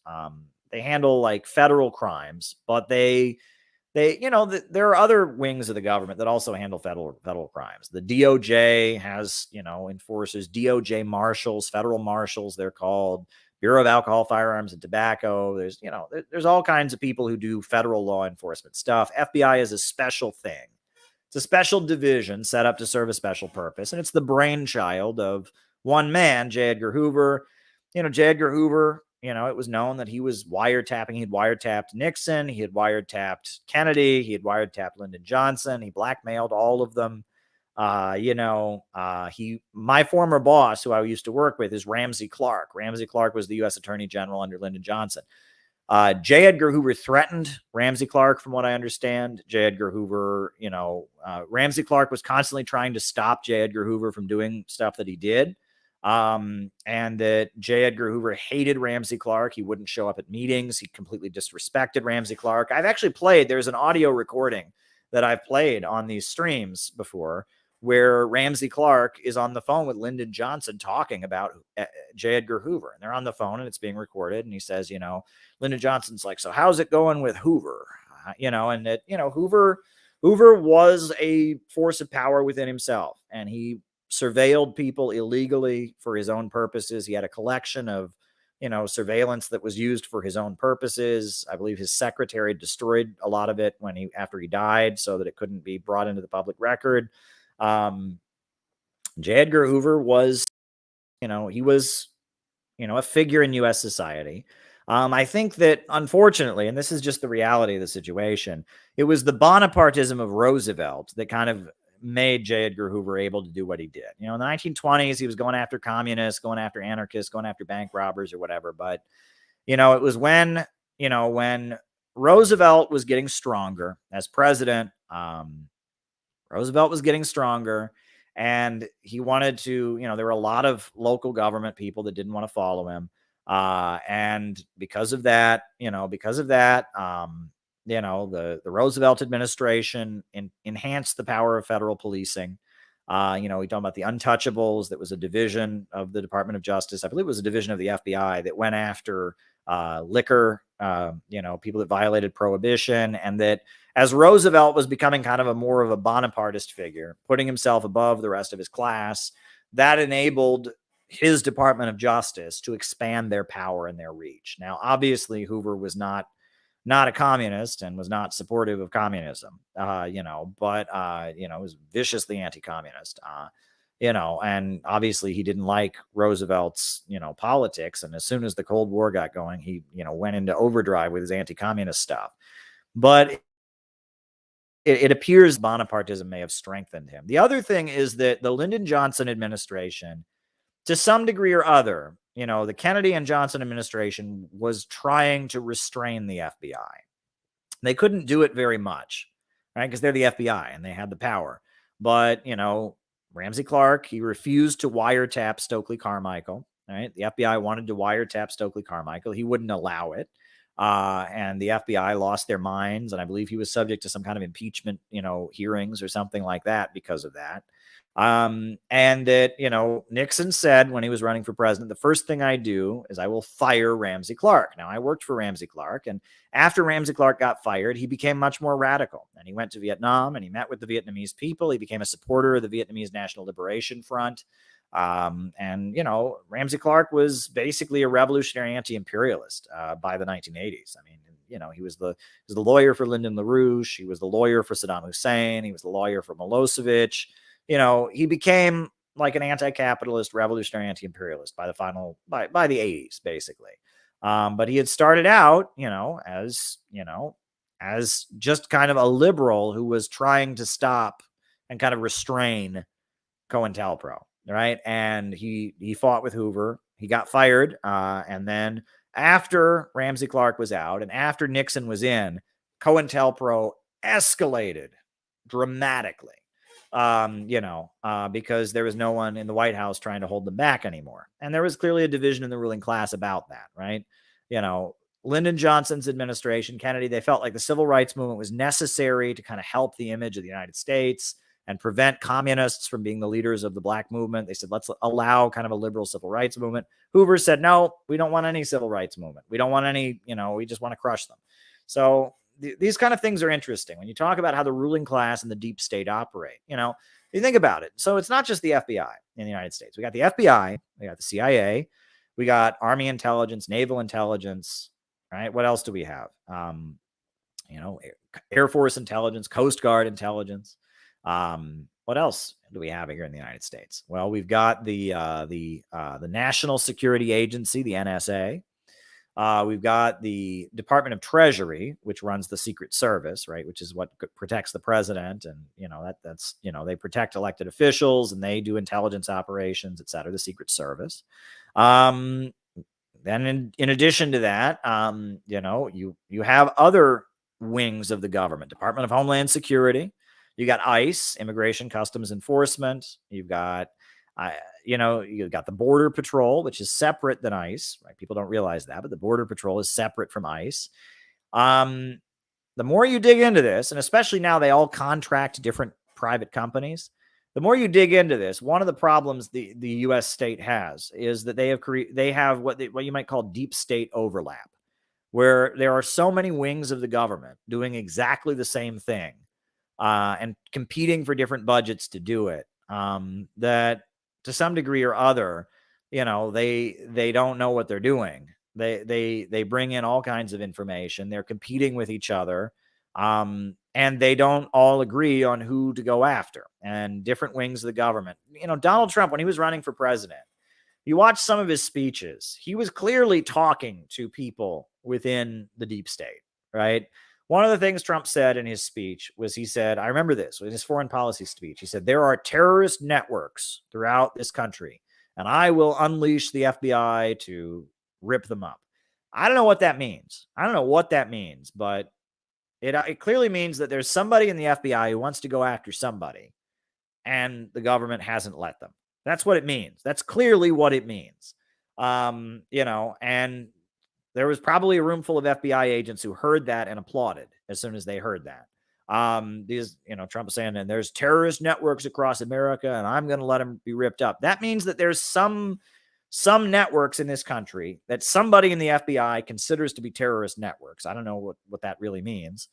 They handle like federal crimes, but you know, there are other wings of the government that also handle federal crimes. The DOJ has, you know, enforces DOJ marshals, federal marshals, they're called. Bureau of Alcohol, Firearms, and Tobacco. There's, you know, there's all kinds of people who do federal law enforcement stuff. FBI is a special thing. It's a special division set up to serve a special purpose, and it's the brainchild of one man, J. Edgar Hoover. You know, J. Edgar Hoover, you know, it was known that he was wiretapping. He'd wiretapped Nixon. He had wiretapped Kennedy. He had wiretapped Lyndon Johnson. He blackmailed all of them. You know, my former boss, who I used to work with, is Ramsey Clark. Ramsey Clark was the U.S. Attorney General under Lyndon Johnson. J. Edgar Hoover threatened Ramsey Clark, from what I understand. J. Edgar Hoover, you know, Ramsey Clark was constantly trying to stop J. Edgar Hoover from doing stuff that he did. And that J. Edgar Hoover hated Ramsey Clark. He wouldn't show up at meetings. He completely disrespected Ramsey Clark. I've actually there's an audio recording that I've played on these streams before, where Ramsey Clark is on the phone with Lyndon Johnson talking about J. Edgar Hoover. And they're on the phone and it's being recorded. And he says, you know, Lyndon Johnson's like, so how's it going with Hoover? You know, and that, you know, Hoover was a force of power within himself. And he surveilled people illegally for his own purposes. He had a collection of, you know, surveillance that was used for his own purposes. I believe his secretary destroyed a lot of it after he died, so that it couldn't be brought into the public record. J. Edgar Hoover was, you know, he was, you know, a figure in U.S. society. I think that, unfortunately, and this is just the reality of the situation, it was the Bonapartism of Roosevelt that kind of made J. Edgar Hoover able to do what he did. You know, in the 1920s, he was going after communists, going after anarchists, going after bank robbers or whatever. But, you know, it was when Roosevelt was getting stronger as president, Roosevelt was getting stronger, and he wanted to, you know, there were a lot of local government people that didn't want to follow him. And because of that, the Roosevelt administration enhanced the power of federal policing. You know, we talk about the Untouchables. That was a division of the Department of Justice. I believe it was a division of the FBI that went after liquor, you know, people that violated prohibition. And that as Roosevelt was becoming kind of more of a Bonapartist figure, putting himself above the rest of his class, that enabled his Department of Justice to expand their power and their reach. Now, obviously, Hoover was not a communist and was not supportive of communism, you know, but, you know, was viciously anti-communist, you know, and obviously he didn't like Roosevelt's, you know, politics. And as soon as the Cold War got going, he, you know, went into overdrive with his anti-communist stuff. But it appears Bonapartism may have strengthened him. The other thing is that the Lyndon Johnson administration, to some degree or other, you know, the Kennedy and Johnson administration was trying to restrain the FBI. They couldn't do it very much, right? Because they're the FBI and they had the power. But, you know, Ramsey Clark, he refused to wiretap Stokely Carmichael, right? The FBI wanted to wiretap Stokely Carmichael. He wouldn't allow it. And the FBI lost their minds. And I believe he was subject to some kind of impeachment, you know, hearings or something like that because of that. And that, you know, Nixon said when he was running for president, the first thing I do is I will fire Ramsey Clark. Now, I worked for Ramsey Clark, and after Ramsey Clark got fired, he became much more radical. And he went to Vietnam and he met with the Vietnamese people. He became a supporter of the Vietnamese National Liberation Front. And, you know, Ramsey Clark was basically a revolutionary anti-imperialist by the 1980s. I mean, he was the lawyer for Lyndon LaRouche. He was the lawyer for Saddam Hussein. He was the lawyer for Milosevic. He became like an anti-capitalist, revolutionary, anti-imperialist by the by the 80s, basically. But he had started out, as just kind of a liberal who was trying to stop and kind of restrain COINTELPRO, right? And he fought with Hoover. He got fired, and then after Ramsey Clark was out and after Nixon was in, COINTELPRO escalated dramatically. Because there was no one in the White House trying to hold them back anymore. And there was clearly a division in the ruling class about that, right? Lyndon Johnson's administration, Kennedy, they felt like the civil rights movement was necessary to kind of help the image of the United States and prevent communists from being the leaders of the black movement. They said, let's allow kind of a liberal civil rights movement. Hoover said, no, we don't want any civil rights movement. We don't want any, we just want to crush them. So these kind of things are interesting when you talk about how the ruling class and the deep state operate. You think about it. So it's not just the FBI in the United States. We got the FBI, we got the CIA, we got Army intelligence, naval intelligence, right? What else do we have? Air Force intelligence, Coast Guard intelligence. What else do we have here in the United States? Well, we've got the National Security Agency, the NSA. We've got the Department of Treasury, which runs the Secret Service, right? Which is what protects the president. And, that's they protect elected officials and they do intelligence operations, et cetera, the Secret Service. Then in addition to that, you have other wings of the government, Department of Homeland Security. You got ICE, Immigration Customs Enforcement. You've got you've got the Border Patrol, which is separate than ICE, right? People don't realize that, but the Border Patrol is separate from ICE. The more you dig into this, and especially now they all contract different private companies, the more you dig into this, one of the problems the U.S. state has is that they have what you might call deep state overlap, where there are so many wings of the government doing exactly the same thing and competing for different budgets to do it, that to some degree or other, they don't know what they're doing. They bring in all kinds of information. They're competing with each other. And they don't all agree on who to go after, and different wings of the government. Donald Trump, when he was running for president, you watch some of his speeches, he was clearly talking to people within the deep state, right? One of the things Trump said in his speech was, he said, I remember this, in his foreign policy speech, he said, there are terrorist networks throughout this country, and I will unleash the FBI to rip them up. I don't know what that means. But it clearly means that there's somebody in the FBI who wants to go after somebody, and the government hasn't let them. That's what it means. That's clearly what it means. And there was probably a room full of FBI agents who heard that and applauded as soon as they heard that. Trump is saying, and there's terrorist networks across America, and I'm going to let them be ripped up. That means that there's some networks in this country that somebody in the FBI considers to be terrorist networks. I don't know what that really means.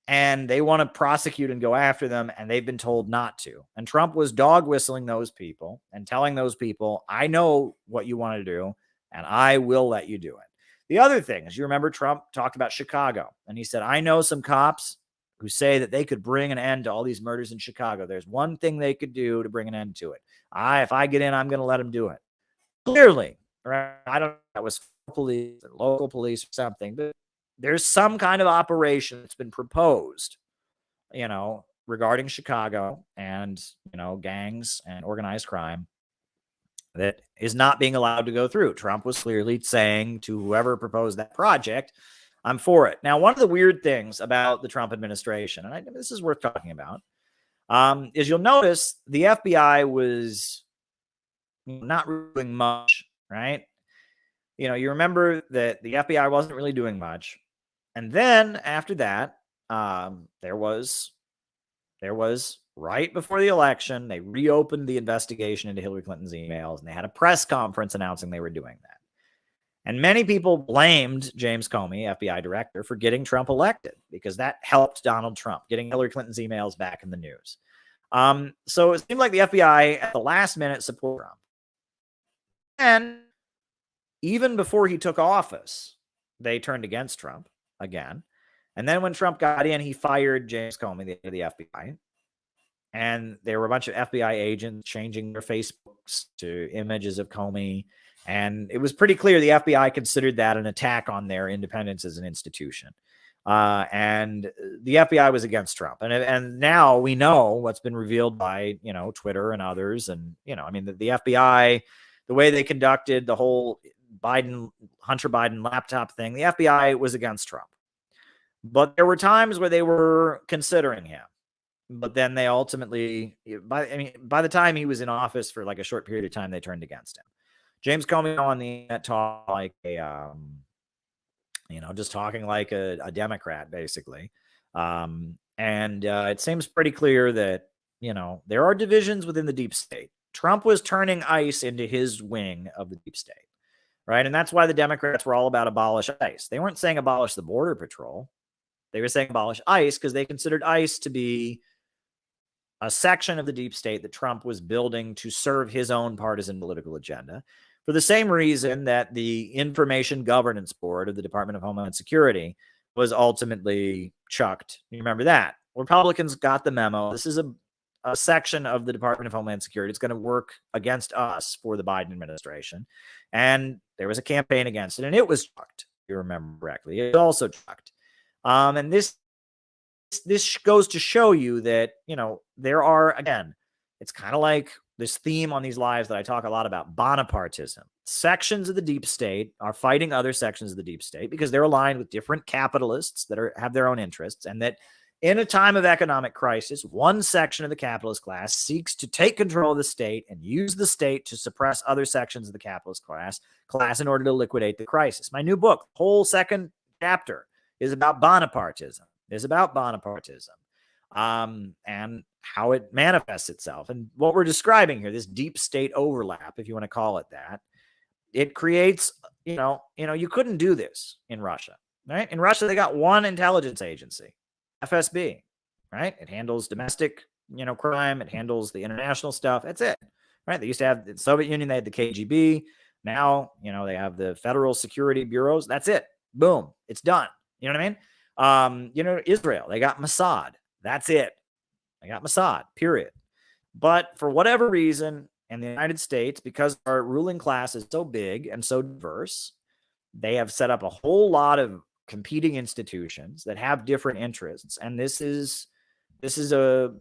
And they want to prosecute and go after them, and they've been told not to. And Trump was dog whistling those people and telling those people, I know what you want to do, and I will let you do it. The other thing is, you remember Trump talked about Chicago, and he said, I know some cops who say that they could bring an end to all these murders in Chicago. There's one thing they could do to bring an end to it. If I get in, I'm going to let them do it. Clearly, right? I don't know if that was police or local police or something, but there's some kind of operation that's been proposed, regarding Chicago and, gangs and organized crime that is not being allowed to go through. Trump was clearly saying to whoever proposed that project, I'm for it. Now, one of the weird things about the Trump administration, and this is worth talking about, is you'll notice the FBI was not really doing much, right? You remember that the FBI wasn't really doing much. And then after that, there was right before the election, they reopened the investigation into Hillary Clinton's emails, and they had a press conference announcing they were doing that. And many people blamed James Comey, FBI director, for getting Trump elected, because that helped Donald Trump, getting Hillary Clinton's emails back in the news. So it seemed like the FBI at the last minute supported Trump. And even before he took office, they turned against Trump. again. And then when Trump got in, he fired James Comey, the head of the FBI. And there were a bunch of FBI agents changing their Facebooks to images of Comey. And it was pretty clear the FBI considered that an attack on their independence as an institution. And the FBI was against Trump. And now we know what's been revealed by, Twitter and others. And, the FBI, the way they conducted the whole Hunter Biden laptop thing, the FBI was against Trump. But there were times where they were considering him. But then they ultimately, by the time he was in office for like a short period of time, they turned against him. James Comey on the internet talked like just talking like a Democrat, basically. And it seems pretty clear that, there are divisions within the deep state. Trump was turning ICE into his wing of the deep state, right? And that's why the Democrats were all about abolish ICE. They weren't saying abolish the Border Patrol. They were saying abolish ICE because they considered ICE to be a section of the deep state that Trump was building to serve his own partisan political agenda, for the same reason that the Information Governance Board of the Department of Homeland Security was ultimately chucked. You remember that? Republicans got the memo. This is a section of the Department of Homeland Security. It's going to work against us for the Biden administration. And there was a campaign against it, and it was chucked, if you remember correctly. It was also chucked. And this goes to show you that, there are, again, it's kind of like this theme on these lives that I talk a lot about, Bonapartism. Sections of the deep state are fighting other sections of the deep state because they're aligned with different capitalists that have their own interests, and that in a time of economic crisis, one section of the capitalist class seeks to take control of the state and use the state to suppress other sections of the capitalist class in order to liquidate the crisis. My new book, whole second chapter, is about Bonapartism. And how it manifests itself. And what we're describing here, this deep state overlap, if you want to call it that, it creates, you couldn't do this in Russia, right? In Russia, they got one intelligence agency, FSB, right? It handles domestic, crime. It handles the international stuff. That's it, right? They used to have the Soviet Union. They had the KGB. Now, they have the federal security bureaus. That's it. Boom. It's done. You know what I mean? Israel, they got Mossad. That's it. They got Mossad, period. But for whatever reason, in the United States, because our ruling class is so big and so diverse, they have set up a whole lot of competing institutions that have different interests. And this is a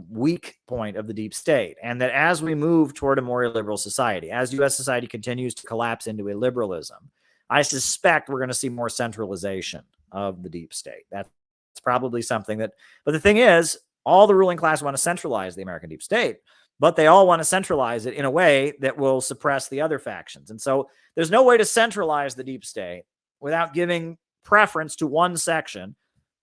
weak point of the deep state. And that as we move toward a more liberal society, as U.S. society continues to collapse into a liberalism, I suspect we're going to see more centralization of the deep state. That's probably something but the thing is, all the ruling class want to centralize the American deep state, but they all want to centralize it in a way that will suppress the other factions. And so there's no way to centralize the deep state without giving preference to one section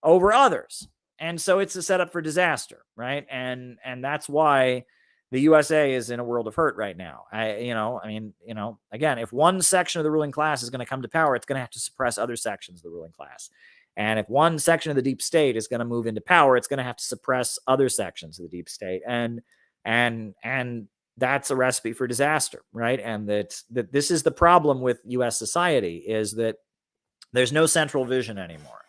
over others. And so it's a setup for disaster, right? And that's why the USA is in a world of hurt right now. Again, if one section of the ruling class is going to come to power, it's going to have to suppress other sections of the ruling class. And if one section of the deep state is going to move into power, it's going to have to suppress other sections of the deep state. And that's a recipe for disaster, right? And that this is the problem with U.S. society, is that there's no central vision anymore.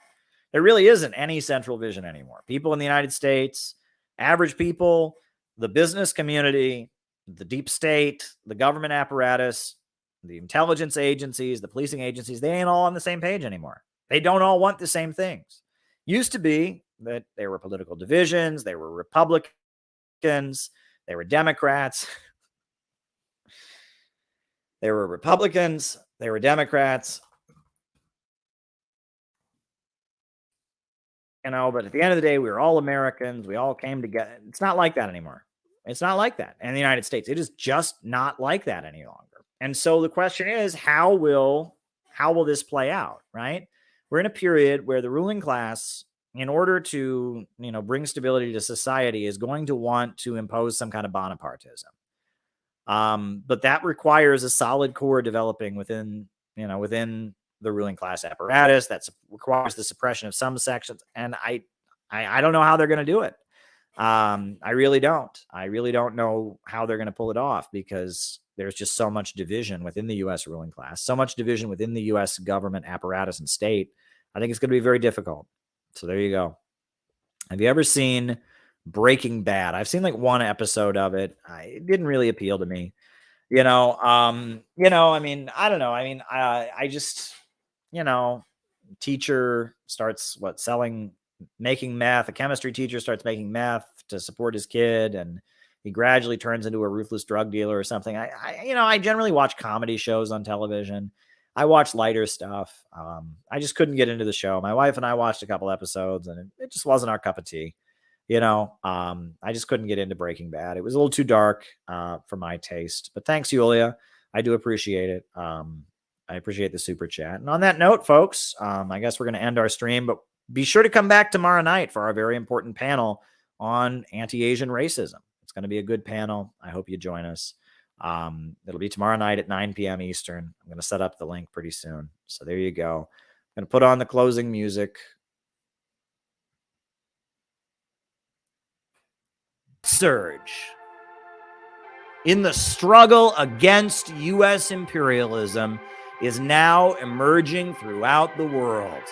There really isn't any central vision anymore. People in the United States, average people, the business community, the deep state, the government apparatus, the intelligence agencies, the policing agencies, they ain't all on the same page anymore. They don't all want the same things. Used to be that there were political divisions, they were Republicans, they were Democrats. They were Republicans, they were Democrats. But at the end of the day, we were all Americans. We all came together. It's not like that anymore. It's not like that in the United States. It is just not like that any longer. And so the question is, how will this play out, right? We're in a period where the ruling class, in order to, bring stability to society, is going to want to impose some kind of Bonapartism. But that requires a solid core developing within the ruling class apparatus. That requires the suppression of some sections. And I don't know how they're going to do it. I really don't. I really don't know how they're going to pull it off, because there's just so much division within the U.S. ruling class, so much division within the U.S. government apparatus and state, I think it's going to be very difficult. So there you go. Have you ever seen Breaking Bad? I've seen like one episode of it. It didn't really appeal to me. I mean, I don't know. I mean, I just, teacher starts making meth. A chemistry teacher starts making meth to support his kid, and he gradually turns into a ruthless drug dealer or something. I generally watch comedy shows on television. I watch lighter stuff. I just couldn't get into the show. My wife and I watched a couple episodes, and it just wasn't our cup of tea. I just couldn't get into Breaking Bad. It was a little too dark for my taste. But thanks, Yulia. I do appreciate it. I appreciate the super chat. And on that note, folks, I guess we're going to end our stream, but be sure to come back tomorrow night for our very important panel on anti-Asian racism. It's going to be a good panel. I hope you join us. It'll be tomorrow night at 9 p.m. Eastern. I'm going to set up the link pretty soon. So there you go. I'm going to put on the closing music. Surge in the struggle against U.S. imperialism is now emerging throughout the world.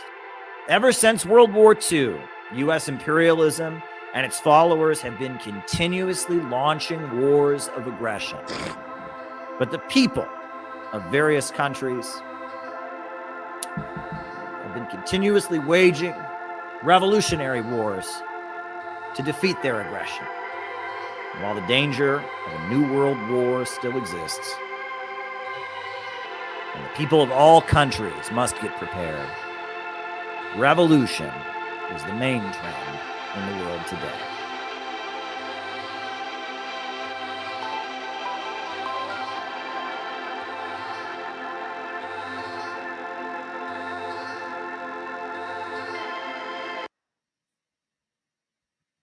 Ever since World War II, U.S. imperialism and its followers have been continuously launching wars of aggression. But the people of various countries have been continuously waging revolutionary wars to defeat their aggression. And while the danger of a new world war still exists, and the people of all countries must get prepared, revolution is the main trend in the world today.